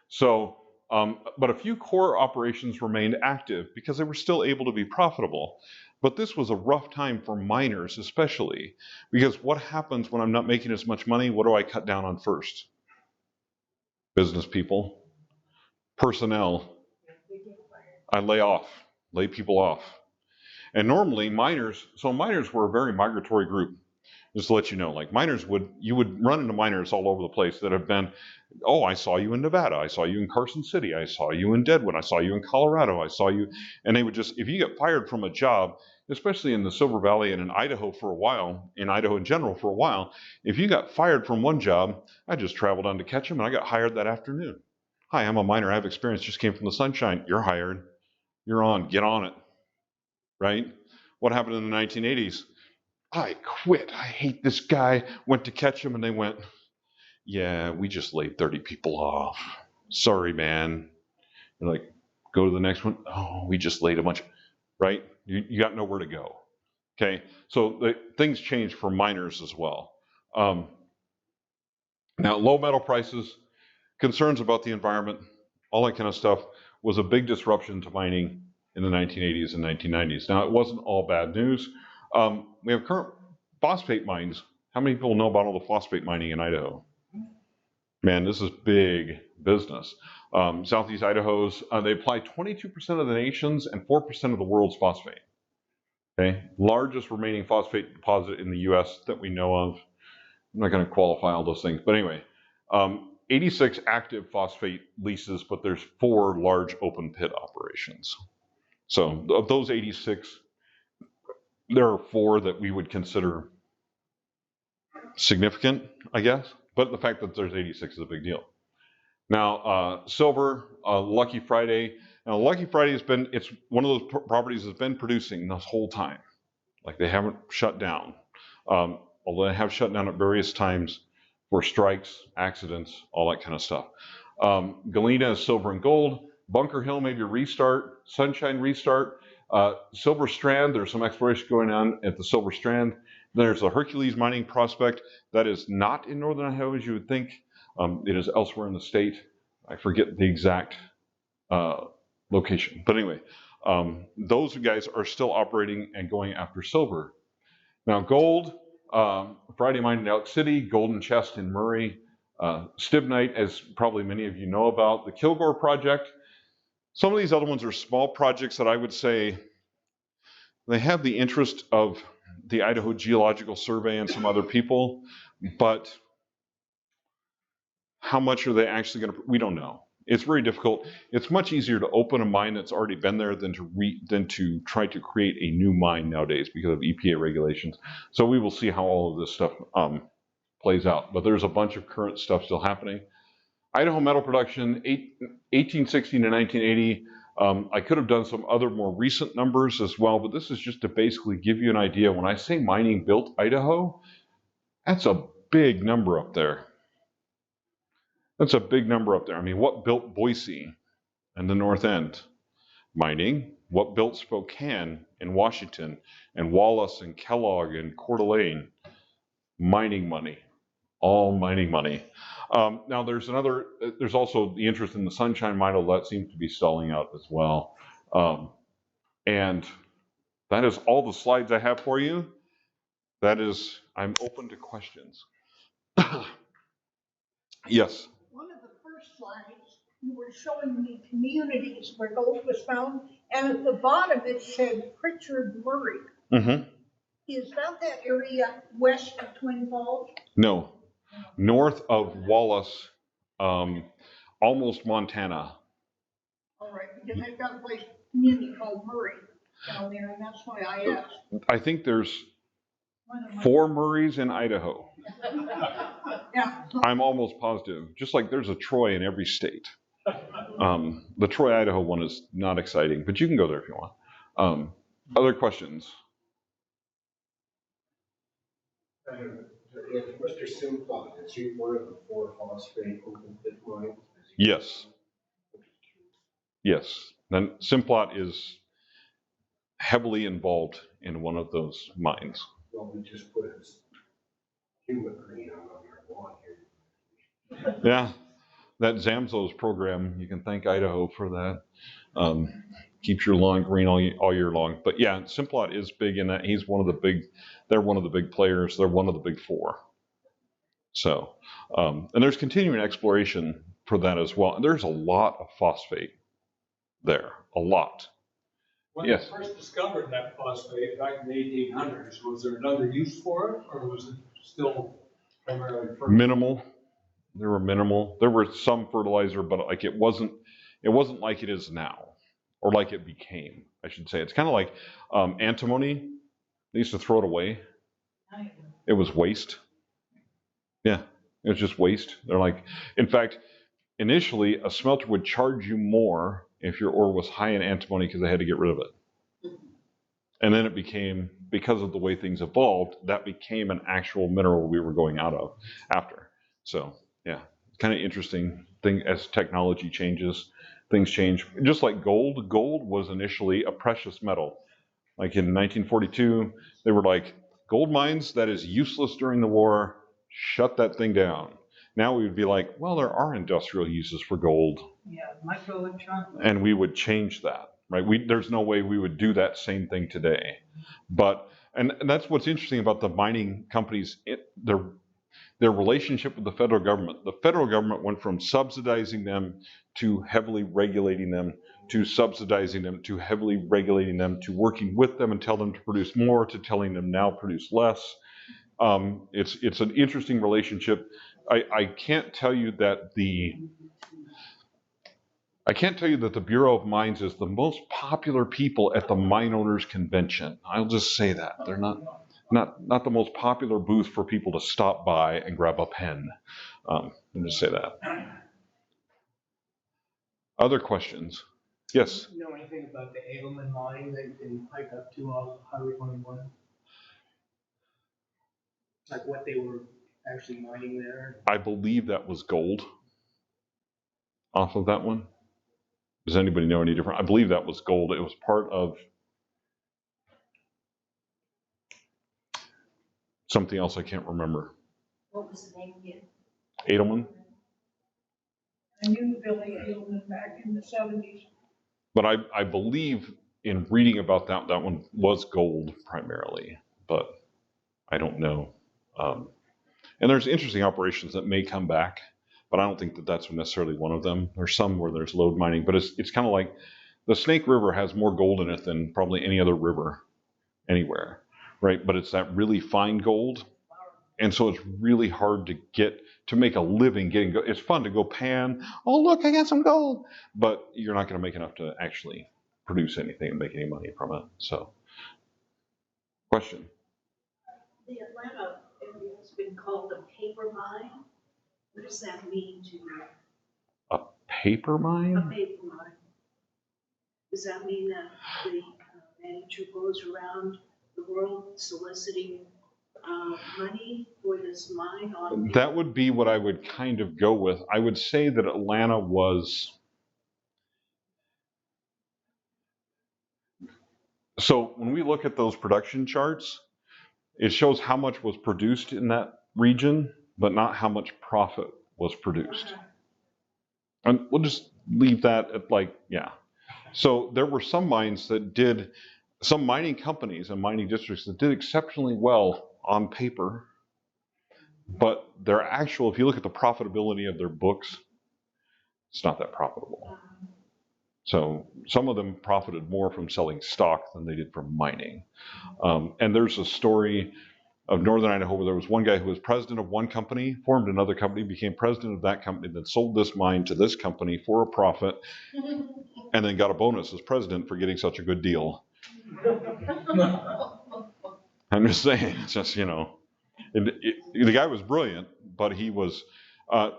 So, but a few core operations remained active because they were still able to be profitable. But this was a rough time for miners especially, because what happens when I'm not making as much money? What do I cut down on first? Business people, personnel. I lay people off. And normally miners were a very migratory group. Just to let you know, like you would run into miners all over the place that have been, oh, I saw you in Nevada, I saw you in Carson City, I saw you in Deadwood, I saw you in Colorado, I saw you, and they would just, if you get fired from a job, especially in the Silver Valley and in Idaho for a while, in Idaho in general for a while, if you got fired from one job, I just traveled on to catch them and I got hired that afternoon. Hi, I'm a miner, I have experience, just came from the Sunshine, you're hired, you're on, get on it, right? What happened in the 1980s? I quit. I hate this guy. Went to catch him and they went, yeah, we just laid 30 people off. Sorry, man. You're like, go to the next one. Oh, we just laid a bunch, right? You got nowhere to go. Okay. So things changed for miners as well. Now, low metal prices, concerns about the environment, all that kind of stuff was a big disruption to mining in the 1980s and 1990s. Now, it wasn't all bad news. We have current phosphate mines. How many people know about all the phosphate mining in Idaho? Man, this is big business. Southeast Idaho's. They apply 22% of the nation's and 4% of the world's phosphate. Okay, largest remaining phosphate deposit in the U.S. that we know of. I'm not going to qualify all those things, but anyway, 86 active phosphate leases, but there's 4 large open pit operations. So of those 86, there are 4 that we would consider significant, I guess. But the fact that there's 86 is a big deal. Now, silver, Lucky Friday. Now, Lucky Friday it's one of those properties that's been producing this whole time. Like they haven't shut down. Although they have shut down at various times for strikes, accidents, all that kind of stuff. Galena is silver and gold. Bunker Hill, maybe restart. Sunshine, restart. Silver Strand, there's some exploration going on at the Silver Strand. There's a Hercules mining prospect that is not in northern Idaho as you would think. It is elsewhere in the state. I forget the exact location. But anyway, those guys are still operating and going after silver. Now gold, Friday Mine in Elk City, Golden Chest in Murray, Stibnite, as probably many of you know about, the Kilgore project. Some of these other ones are small projects that I would say they have the interest of the Idaho Geological Survey and some other people, but how much are they actually going to, we don't know. It's very difficult. It's much easier to open a mine that's already been there than to try to create a new mine nowadays because of EPA regulations. So we will see how all of this stuff plays out. But there's a bunch of current stuff still happening. Idaho metal production, 1860 to 1980. I could have done some other more recent numbers as well, but this is just to basically give you an idea. When I say mining built Idaho, that's a big number up there. That's a big number up there. I mean, what built Boise and the North End? Mining. What built Spokane and Washington and Wallace and Kellogg and Coeur d'Alene? Mining money. All mining money. Now there's also the interest in the Sunshine Mine, although that seems to be stalling out as well. And that is all the slides I have for you. I'm open to questions. Yes. One of the first slides, you were showing me communities where gold was found, and at the bottom it said Pritchard Murray. Mm-hmm. Is that area west of Twin Falls? No. North of Wallace, almost Montana. All right, because they've got a community called Murray down there, and that's why I asked. I think there's 4 Murrays in Idaho. Yeah. I'm almost positive. Just like there's a Troy in every state. The Troy, Idaho one is not exciting, but you can go there if you want. Other questions? If Mr. Simplot, is he one of the 4 phosphate open pit mines? Yes. Yes. Then Simplot is heavily involved in one of those mines. Well, we just put his human green on our lawn here. Yeah. That Zamzo's program, you can thank Idaho for that. Keeps your lawn green all year long. But yeah, Simplot is big in that. They're one of the big players. They're one of the big 4. So, and there's continuing exploration for that as well. And there's a lot of phosphate there, a lot. When they first discovered that phosphate back in the 1800s, was there another use for it, or was it still primarily fertilizer? Minimal. They were minimal. There were some fertilizer, but like it wasn't like it is now, or like it became, I should say. It's kind of like antimony. They used to throw it away. It was waste. Yeah, it was just waste. They're like, in fact, initially a smelter would charge you more if your ore was high in antimony because they had to get rid of it. And then it became, because of the way things evolved, that became an actual mineral we were going out of after. So yeah, it's kind of interesting thing as technology changes, things change. Just like gold. Gold was initially a precious metal. Like in 1942, they were like, gold mines, that is useless during the war, shut that thing down. Now we would be like, well, there are industrial uses for gold. Yeah, microelectronics. And we would change that, right? There's no way we would do that same thing today. But, and that's what's interesting about the mining companies. their relationship with the federal government. The federal government went from subsidizing them to heavily regulating them, to subsidizing them, to heavily regulating them, to working with them and tell them to produce more, to telling them now produce less. It's an interesting relationship. I can't tell you that the Bureau of Mines is the most popular people at the mine owners convention. I'll just say that. They're not the most popular booth for people to stop by and grab a pen. Let me just say that. Other questions? Yes? Do you know anything about the Edelman mine that you can hike up to off Highway 21? Like what they were actually mining there? I believe that was gold off of that one. Does anybody know any different? I believe that was gold. It was part of something else I can't remember. What was the name again? Edelman? I knew Billy Edelman back in the 70s. But I believe in reading about that one was gold primarily, but I don't know. And there's interesting operations that may come back, but I don't think that that's necessarily one of them. There's some where there's lode mining, but it's kind of like the Snake River has more gold in it than probably any other river anywhere, right? But it's that really fine gold. And so it's really hard to make a living getting gold. It's fun to go pan, oh, look, I got some gold. But you're not going to make enough to actually produce anything and make any money from it. So, question? The Atlanta area has been called a paper mine. What does that mean to you? A paper A mine? paper mine. Does that mean that the manager goes around the world soliciting money for this mine on That would be what I would kind of go with. I would say that Atlanta was. So when we look at those production charts, it shows how much was produced in that region, but not how much profit was produced. And we'll just leave that at yeah. So there were some mines that did, some mining companies and mining districts that did exceptionally well on paper, but their actual, if you look at the profitability of their books, it's not that profitable. So some of them profited more from selling stock than they did from mining. And there's a story of Northern Idaho where there was one guy who was president of one company, formed another company, became president of that company, then sold this mine to this company for a profit, and then got a bonus as president for getting such a good deal. I'm just saying, it's just, the guy was brilliant, but he was,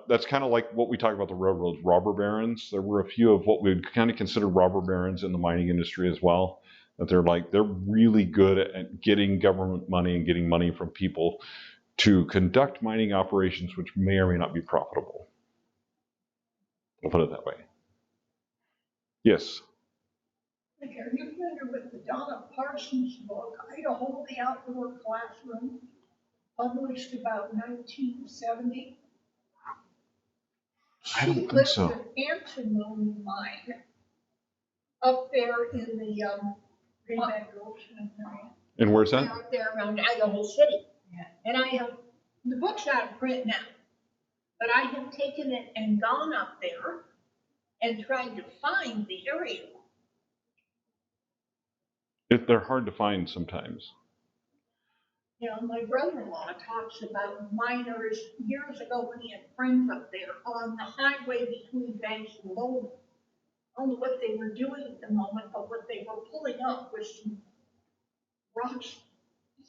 that's kind of like what we talk about the railroads, robber barons. There were a few of what we would kind of consider robber barons in the mining industry as well. That they're really good at getting government money and getting money from people to conduct mining operations which may or may not be profitable. I'll put it that way. Yes? Okay, are you familiar with the Donna Parsons book, Idaho, the Outdoor Classroom, published about 1970? I don't think so. She lives in antimony mine up there in the Greenback Gulch area. And where's that? Out there around Idaho City. Yeah. And the book's out of print now, but I have taken it and gone up there and tried to find the area. They're hard to find sometimes. My brother-in-law talks about miners years ago when he had friends up there on the highway between Banks and Lowell. I don't know what they were doing at the moment, but what they were pulling up was some rocks,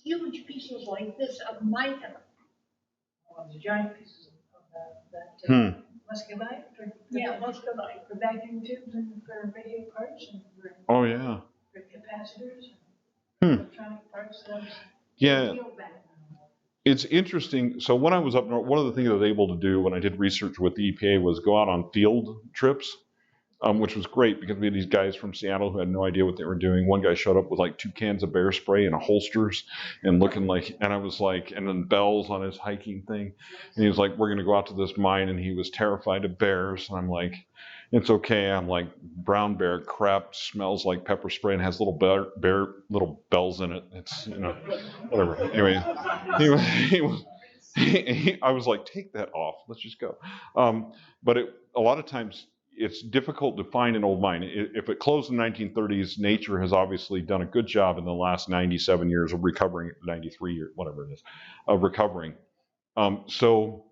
huge pieces like this of mica. The giant pieces of that muscovite? Yeah, muscovite. For vacuum tubes and for radio parts and Oh, yeah. for capacitors Hmm. and electronic parts. Yeah. It's interesting. So when I was up north, one of the things I was able to do when I did research with the EPA was go out on field trips, which was great because we had these guys from Seattle who had no idea what they were doing. One guy showed up with like 2 cans of bear spray and a holsters and looking like, and I was like, and then bells on his hiking thing. And he was like, we're going to go out to this mine. And he was terrified of bears. And I'm like, it's okay. I'm like, brown bear crap smells like pepper spray and has little bear little bells in it. It's, whatever. Anyway, I was like, take that off. Let's just go. But a lot of times it's difficult to find an old mine. If it closed in the 1930s, nature has obviously done a good job in the last 97 years of recovering, 93 years, whatever it is, of recovering. So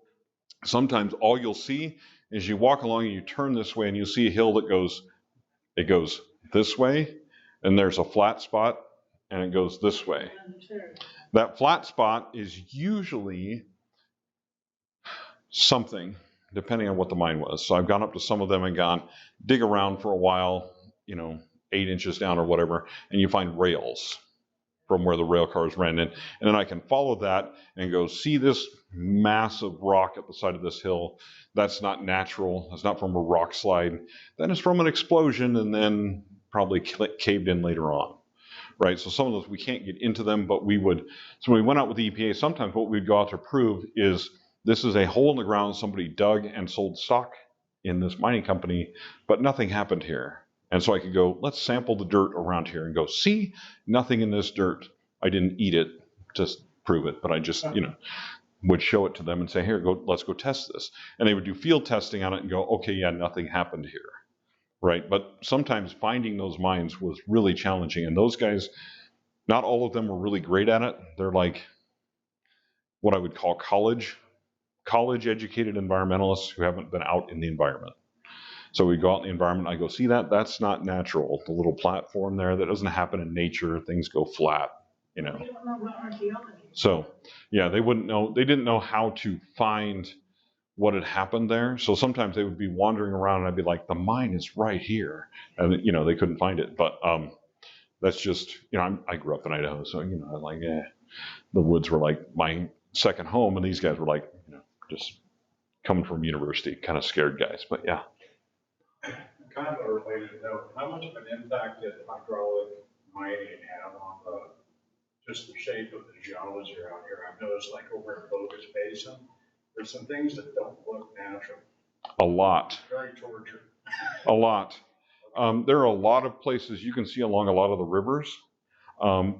sometimes all you'll see is you walk along and you turn this way and you'll see a hill that goes this way, and there's a flat spot, and it goes this way. That flat spot is usually something, depending on what the mine was. So I've gone up to some of them and gone, dig around for a while, 8 inches down or whatever, and you find rails from where the rail cars ran in. And then I can follow that and go, see this massive rock at the side of this hill. That's not natural. That's not from a rock slide. Then it's from an explosion and then probably caved in later on. Right, so some of those we can't get into them, but we would. So when we went out with the EPA, sometimes what we'd go out to prove is this is a hole in the ground somebody dug and sold stock in this mining company, but nothing happened here. And so I could go, let's sample the dirt around here and go, see, nothing in this dirt. I didn't eat it to prove it, but I just, would show it to them and say, here, let's go test this. And they would do field testing on it and go, okay, yeah, nothing happened here. Right, but sometimes finding those mines was really challenging, and those guys, not all of them were really great at it. They're like what I would call college-educated environmentalists who haven't been out in the environment. So we go out in the environment, I go, see that? That's not natural. The little platform there, that doesn't happen in nature. Things go flat, You don't know what archaeology is. So, yeah, they wouldn't know. They didn't know how to find what had happened there. So sometimes they would be wandering around and I'd be like, the mine is right here. And, they couldn't find it. But that's just, I grew up in Idaho. So, like, the woods were like my second home. And these guys were like, just coming from university, kind of scared guys. But yeah. Kind of a related note, how much of an impact did hydraulic mining have on just the shape of the geology around here? I've noticed like over in Bogus Basin, there's some things that don't look natural. A lot. Very tortured. A lot. There are a lot of places you can see along a lot of the rivers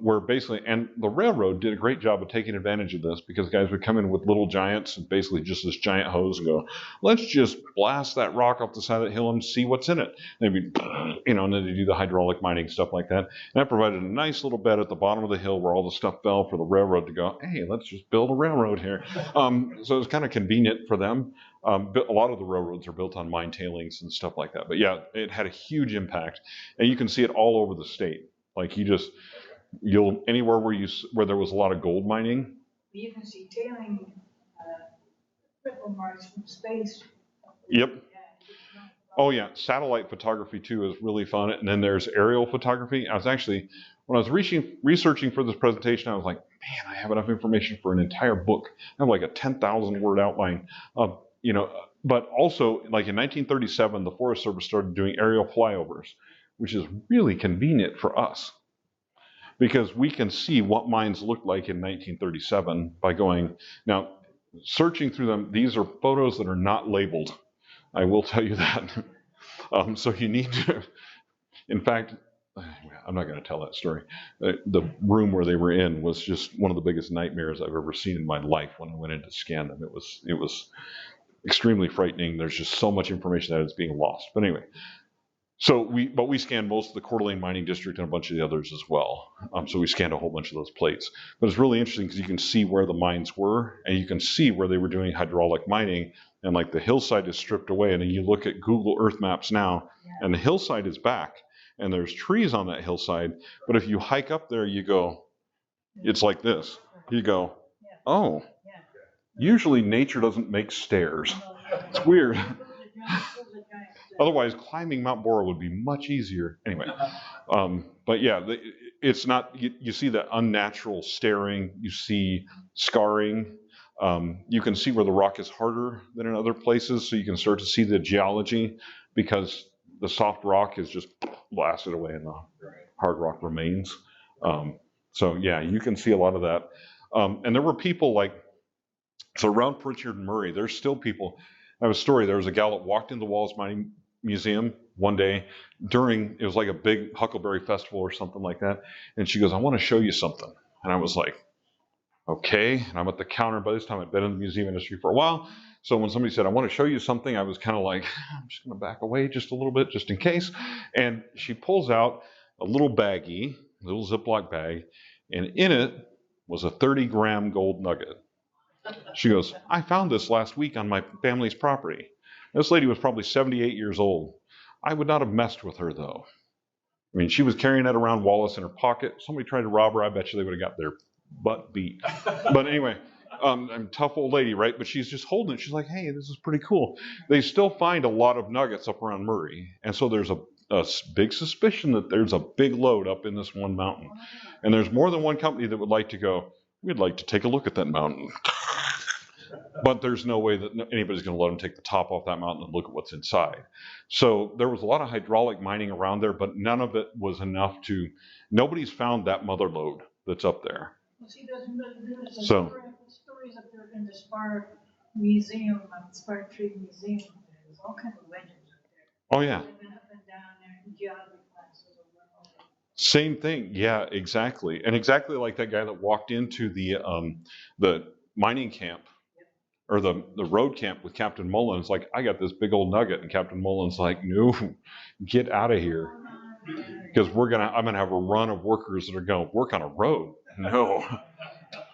where basically, and the railroad did a great job of taking advantage of this because guys would come in with little giants and basically just this giant hose and go, let's just blast that rock off the side of the hill and see what's in it. And they'd be, and then they do the hydraulic mining, stuff like that. And that provided a nice little bed at the bottom of the hill where all the stuff fell for the railroad to go, hey, let's just build a railroad here. So it was kind of convenient for them. A lot of the railroads are built on mine tailings and stuff like that. But yeah, it had a huge impact. And you can see it all over the state. Like you'll anywhere where there was a lot of gold mining. You can see tailing, ripple marks from space. Yep. Oh yeah, satellite photography too is really fun. And then there's aerial photography. When I was researching for this presentation, I was like, man, I have enough information for an entire book. I have like a 10,000 word outline. But also like in 1937, the Forest Service started doing aerial flyovers, which is really convenient for us because we can see what mines looked like in 1937 by going, now searching through them, these are photos that are not labeled. I will tell you that. So you need to, in fact, I'm not going to tell that story. The room where they were in was just one of the biggest nightmares I've ever seen in my life when I went in to scan them. It was extremely frightening. There's just so much information that is being lost. But anyway, so we scanned most of the Coeur d'Alene Mining District and a bunch of the others as well. So we scanned a whole bunch of those plates. But it's really interesting because you can see where the mines were and you can see where they were doing hydraulic mining. And like the hillside is stripped away. And then you look at Google Earth Maps now and the hillside is back and there's trees on that hillside. But if you hike up there, you go, it's like this. You go, oh, usually nature doesn't make stairs. It's weird. Otherwise, climbing Mount Bora would be much easier. Anyway, but yeah, it's not, you see the unnatural staring, you see scarring. You can see where the rock is harder than in other places, so you can start to see the geology because the soft rock is just blasted away and the hard rock remains. So yeah, you can see a lot of that. And there were people so around Pritchard and Murray, there's still people. I have a story. There was a gal that walked in the Wallace Mining Museum one day it was like a big Huckleberry Festival or something like that. And she goes, I want to show you something. And I was like, Okay, and I'm at the counter. By this time, I'd been in the museum industry for a while. So when somebody said, I want to show you something, I was kind of like, I'm just going to back away just a little bit, just in case. And she pulls out a little baggie, a little Ziploc bag, and in it was a 30-gram gold nugget. She goes, I found this last week on my family's property. This lady was probably 78 years old. I would not have messed with her, though. I mean, she was carrying that around Wallace in her pocket. Somebody tried to rob her. I bet you they would have got their butt beat. But anyway, I'm a tough old lady, right? But she's just holding it. She's like, hey, this is pretty cool. They still find a lot of nuggets up around Murray. And so there's a big suspicion that there's a big lode up in this one mountain. And there's more than one company that would like to go, we'd like to take a look at that mountain. But there's no way that anybody's going to let them take the top off that mountain and look at what's inside. So there was a lot of hydraulic mining around there, but none of it was enough to, nobody's found that mother lode that's up there. Well, see, there's So- stories up there in the Spar Museum, Spar Tree Museum. There's all kinds of legends up there. Oh, yeah. I've been up and down there in geography classes over and over. Same thing. Yeah, exactly. And exactly like that guy that walked into the mining camp or the road camp with Captain Mullins, like, I got this big old nugget. And Captain Mullins like, no, get out of here. Because I'm going to have a run of workers that are going to work on a road. No,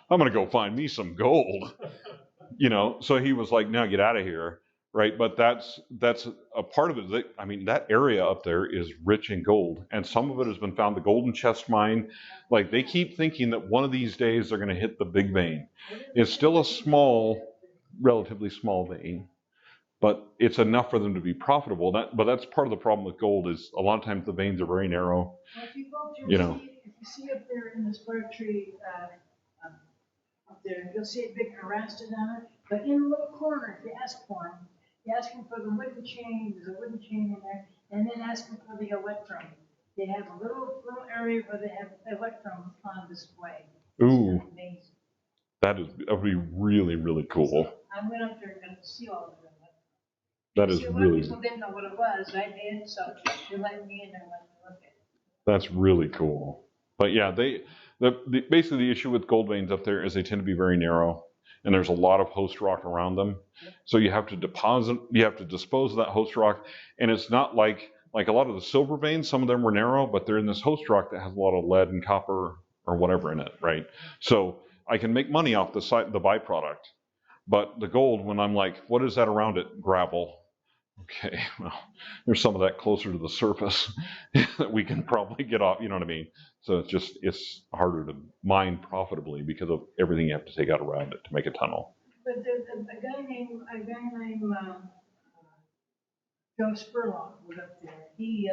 I'm going to go find me some gold. So he was like, no, get out of here. Right. But that's a part of it. I mean, that area up there is rich in gold. And some of it has been found. The Golden Chest Mine, like, they keep thinking that one of these days they're going to hit the big vein. It's still a relatively small vein, but it's enough for them to be profitable. But that's part of the problem with gold is a lot of times the veins are very narrow. Well, if you go up there, You know. if you see up there in the Spar Tree, up there, you'll see a big arrested on it. But in the little corner, if you ask for them, you ask them for the wooden chain. There's a wooden chain in there, and then ask them for the electrum. They have a little area where they have electrums on display. Ooh, It's amazing. that would be really, really cool. I went up there and got to see all of them. That is See, a lot of really, people didn't know what it was. I did, so they let me in there and let me look at it. that's really cool. But yeah, basically the issue with gold veins up there is they tend to be very narrow, and there's a lot of host rock around them. So you have to dispose of that host rock, and it's not like a lot of the silver veins. Some of them were narrow, but they're in this host rock that has a lot of lead and copper or whatever in it, right? So I can make money off the byproduct, but the gold, when I'm like, what is that around it? Gravel. Okay, well, there's some of that closer to the surface that we can probably get off, you know what I mean? So it's harder to mine profitably because of everything you have to take out around it to make a tunnel. But a guy named Joe Spurlock was up there. He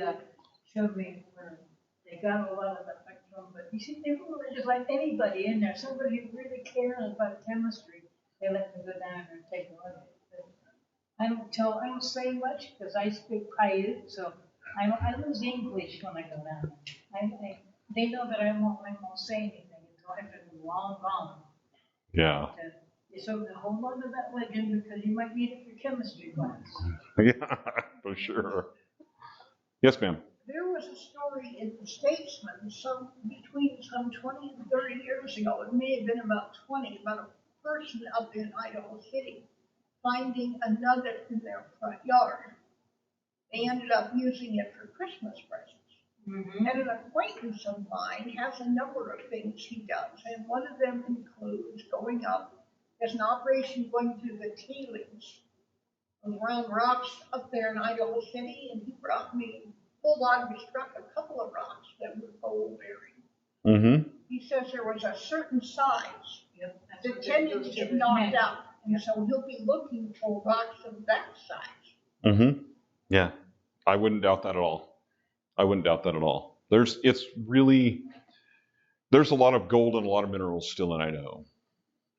showed me where they got a lot of the electron, but you see, they were just like anybody in there. Somebody who really cares about chemistry, they let them go down there and take a look at it. I don't say much because I speak Paiute, so I lose English when I go down there. They know that I won't say anything until after I'm long gone. Yeah. So hold on to that legend because you might need it for chemistry class. Yeah, for sure. Yes, ma'am. There was a story in the Statesman between some 20 and 30 years ago. It may have been about 20, about a person up in Idaho City finding a nugget in their front yard. They ended up using it for Christmas presents. Mm-hmm. And an acquaintance of mine has a number of things he does, and one of them includes going up. There's an operation going through the tailings around rocks up there in Idaho City, and he pulled out and struck a couple of rocks that were gold bearing. Mm-hmm. He says there was a certain size Yep, that's that what tended to get knocked out, and Yep. so he'll be looking for rocks of that size. Mm-hmm. Yeah, I wouldn't doubt that at all. There's a lot of gold and a lot of minerals still in Idaho.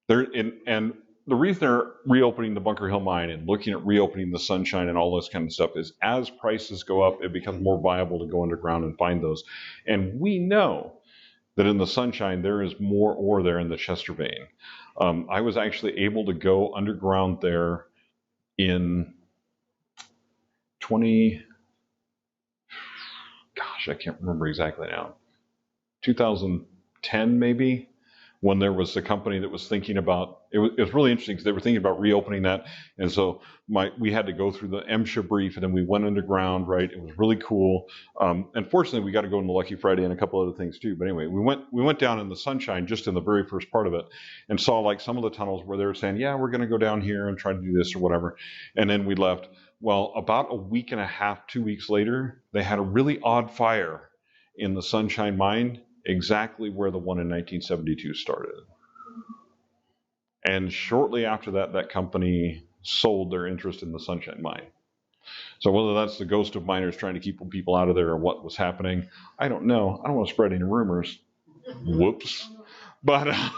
And the reason they're reopening the Bunker Hill mine and looking at reopening the Sunshine and all this kind of stuff is as prices go up, it becomes more viable to go underground and find those. And we know that in the Sunshine, there is more ore there in the Chester vein. I was actually able to go underground there in I can't remember exactly now, 2010 maybe. when there was a company that was thinking about, it was really interesting because they were thinking about reopening that. And so we had to go through the MSHA brief, and then we went underground, right? It was really cool. And fortunately, we got to go into Lucky Friday and a couple other things too. But anyway, we went down in the sunshine just in the very first part of it and saw like some of the tunnels where they were saying, yeah, we're going to go down here and try to do this or whatever. And then we left. Well, about a week and a half, 2 weeks later, they had a really odd fire in the Sunshine Mine, exactly where the one in 1972 started. And shortly after that, that company sold their interest in the Sunshine Mine. So whether that's the ghost of miners trying to keep people out of there or what was happening, I don't know. I don't want to spread any rumors. Whoops. But yeah.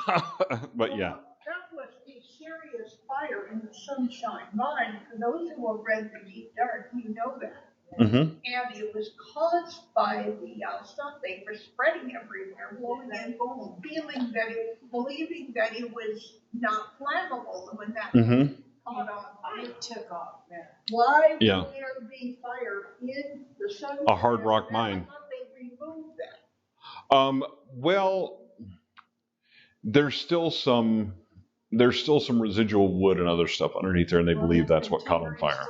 That was a serious fire in the Sunshine Mine. For those who have read The Deep Dark, you know that. Mm-hmm. And it was caused by the stuff they were spreading everywhere, blowing and believing that it was not flammable. And when that caught on fire, It took off, yeah. why would there be fire in the Sunshine? A hard rock mine. I thought they removed that. Well, there's still some residual wood and other stuff underneath there, and they believe that's what caught on fire.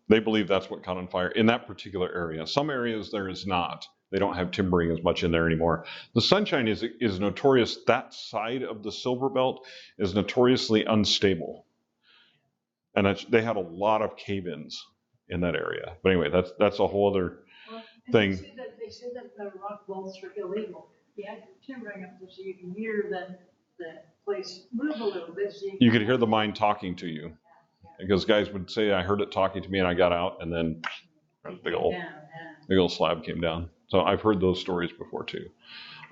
They believe that's what caught on fire in that particular area. Some areas there is not. They don't have timbering as much in there anymore. The Sunshine is notorious. That side of the Silver Belt is notoriously unstable, and they had a lot of cave-ins in that area. But anyway, that's a whole other thing. They said that the rock bolts were illegal. You had timbering up there so you can hear the place move a little bit. So you could hear the mine talking to you. Because guys would say, I heard it talking to me and I got out, and then a big old slab came down. So I've heard those stories before too.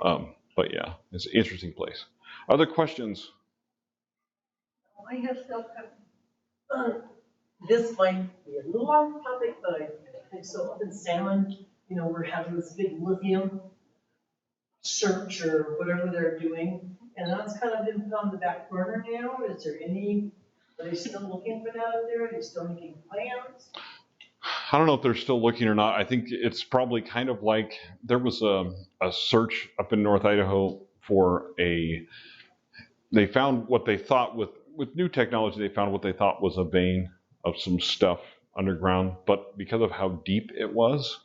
But yeah, it's an interesting place. Other questions? I have stuff This might be a little off topic, but I think so up in Salmon, we're having this big lithium search or whatever they're doing. And that's kind of been put on the back burner now. Are they still looking for that out there? Are they still making plans? I don't know if they're still looking or not. I think it's probably kind of like there was a search up in North Idaho for they found what they thought with new technology, they found what they thought was a vein of some stuff underground. But because of how deep it wasn't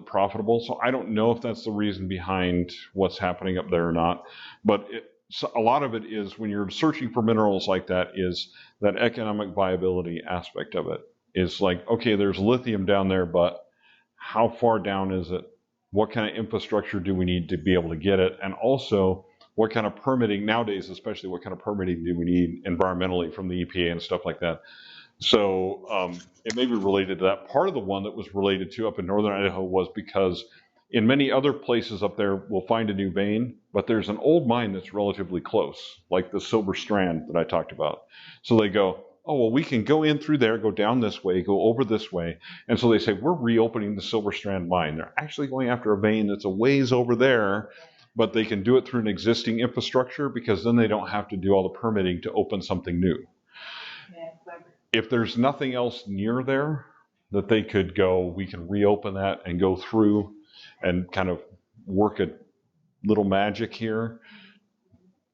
profitable. So I don't know if that's the reason behind what's happening up there or not. But so a lot of it is when you're searching for minerals like that is that economic viability aspect of it. It's like, okay, there's lithium down there, but how far down is it? What kind of infrastructure do we need to be able to get it? And also, what kind of permitting nowadays, especially what kind of permitting do we need environmentally from the EPA and stuff like that? So it may be related to that. Part of the one that was related to up in northern Idaho was because in many other places up there, we'll find a new vein, but there's an old mine that's relatively close, like the Silver Strand that I talked about. So they go, oh, well, we can go in through there, go down this way, go over this way. And so they say, we're reopening the Silver Strand mine. They're actually going after a vein that's a ways over there, but they can do it through an existing infrastructure because then they don't have to do all the permitting to open something new. If there's nothing else near there that they could go, we can reopen that and go through and kind of work a little magic here.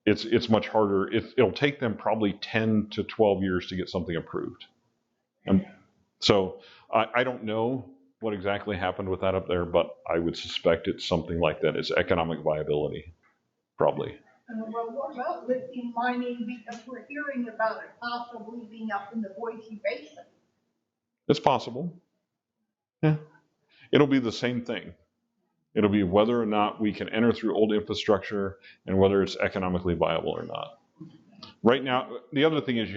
It's much harder. It'll take them probably 10 to 12 years to get something approved. And so I don't know what exactly happened with that up there, but I would suspect it's something like that. It's economic viability, probably. Well, what about lithium mining? Because we're hearing about it possibly being up in the Boise Basin. It's possible. Yeah. It'll be the same thing. It'll be whether or not we can enter through old infrastructure and whether it's economically viable or not. Right now, the other thing is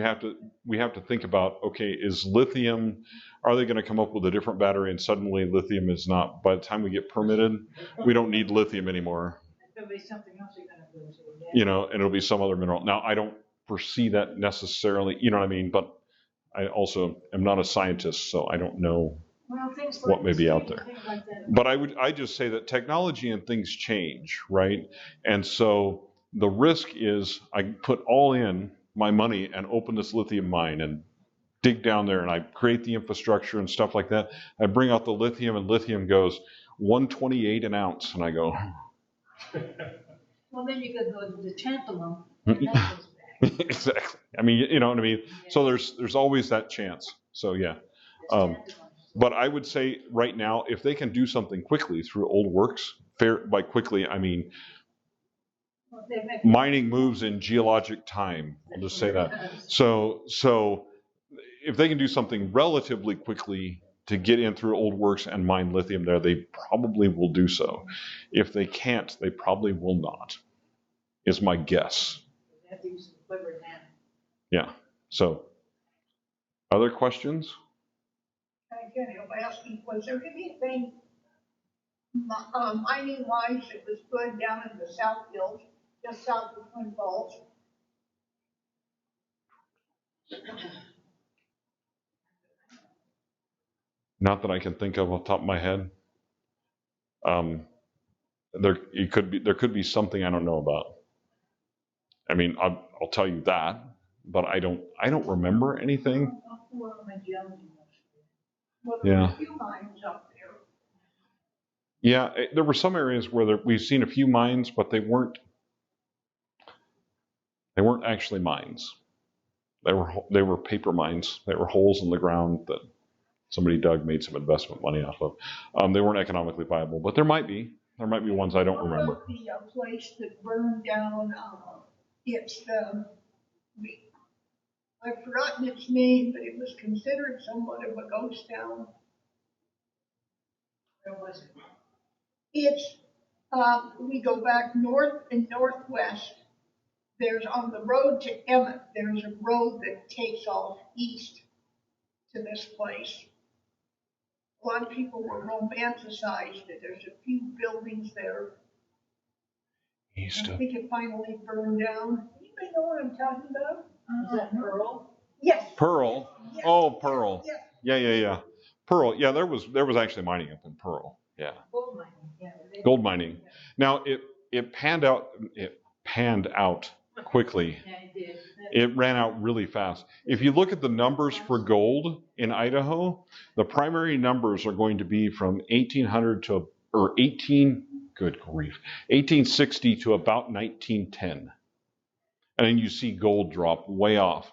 we have to think about, okay, is lithium, are they going to come up with a different battery and suddenly lithium is not, by the time we get permitted, we don't need lithium anymore. There'll be something else you're gonna do. So And it'll be some other mineral. Now, I don't foresee that necessarily, you know what I mean? But I also am not a scientist, so I don't know what may be out there. But I just say that technology and things change, right? And so the risk is I put all in my money and open this lithium mine and dig down there and I create the infrastructure and stuff like that. I bring out the lithium and lithium goes $128 an ounce. And I go, Well, then you could go to the tantalum, and that goes back. Exactly. I mean, you know what I mean? So there's always that chance. So yeah. But I would say right now, if they can do something quickly through old works, by quickly, I mean Well, they make- mining moves in geologic time. I'll just say that. So if they can do something relatively quickly to get in through old works and mine lithium there, they probably will do so. If they can't, they probably will not, is my guess. They have to use some clever hand. Yeah. So, other questions? I can't help asking, was there anything mining wise that was good down in the South Hills, just south of Twin Falls? Not that I can think of off the top of my head. There could be something I don't know about. I mean, I'll tell you that, but I don't remember anything. Well, my geology mostly. Well, there were Yeah. a few mines up there. Yeah, there were some areas where we've seen a few mines, but they weren't actually mines. They were paper mines. They were holes in the ground that somebody dug, made some investment money off of. They weren't economically viable, but there might be ones I don't remember. What about the place that burned down, it's I've forgotten its name, but it was considered somewhat of a ghost town. Where was it? It's, we go back north and northwest. There's on the road to Emmett, there's a road that takes off east to this place. A lot of people were romanticized it. There's a few buildings there. East I of think it finally burned down. Anybody know what I'm talking about? Is that Pearl? Yes. Pearl. Yes. Oh, Pearl. Yes. Yeah. Pearl. Yeah, there was actually mining up in Pearl. Yeah. Gold mining, yeah. Gold mining. Now it panned out quickly. Yeah, it did. It ran out really fast. If you look at the numbers for gold in Idaho, the primary numbers are going to be from 1860 to about 1910. And then you see gold drop way off.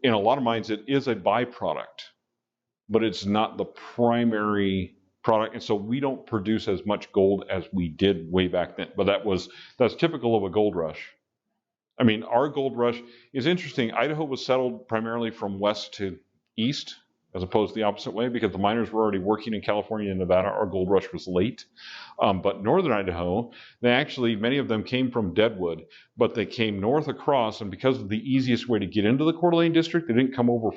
In a lot of mines, it is a byproduct, but it's not the primary product. And so we don't produce as much gold as we did way back then. But that's typical of a gold rush. I mean, our gold rush is interesting. Idaho was settled primarily from west to east, as opposed to the opposite way, because the miners were already working in California and Nevada. Our gold rush was late. But northern Idaho, many of them came from Deadwood, but they came north across, and because of the easiest way to get into the Coeur d'Alene district, they didn't come over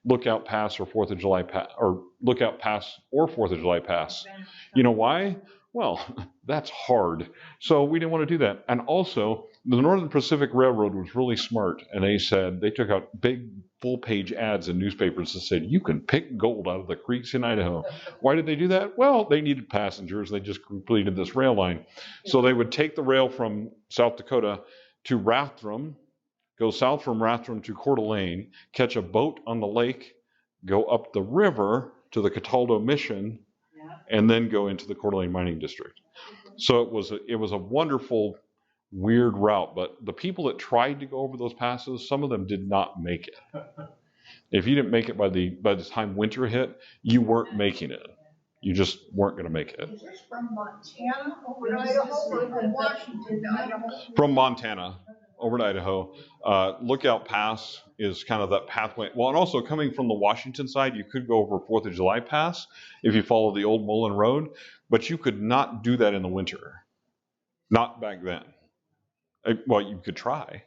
Lookout Pass or 4th of July Pass, or Lookout Pass or 4th of July Pass. You know why? Well, that's hard. So we didn't want to do that. And also, the Northern Pacific Railroad was really smart, and they took out big full-page ads in newspapers that said, you can pick gold out of the creeks in Idaho. Why did they do that? Well, they needed passengers. They just completed this rail line. So they would take the rail from South Dakota to Rathdrum, go south from Rathdrum to Coeur d'Alene, catch a boat on the lake, go up the river to the Cataldo Mission, and then go into the Coeur d'Alene mining district. So it was a wonderful, weird route, but the people that tried to go over those passes, some of them did not make it. If you didn't make it by the time winter hit, you weren't making it. You just weren't going to make it. Is this from Montana over to Idaho or from Washington to Idaho? From Montana over to Idaho. Lookout Pass is kind of that pathway. Well, and also coming from the Washington side, you could go over 4th of July Pass if you follow the old Mullen Road, but you could not do that in the winter. Not back then. Well, you could try,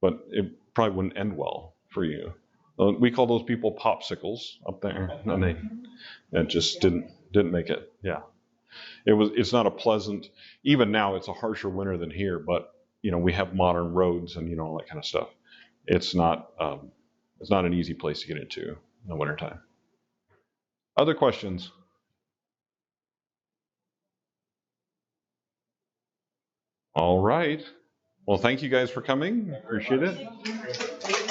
but it probably wouldn't end well for you. We call those people popsicles up there, and it just didn't make it. Yeah, it's not a pleasant. Even now, it's a harsher winter than here, but we have modern roads and all that kind of stuff. It's not an easy place to get into in the wintertime. Other questions? All right. Well, thank you guys for coming. Appreciate it.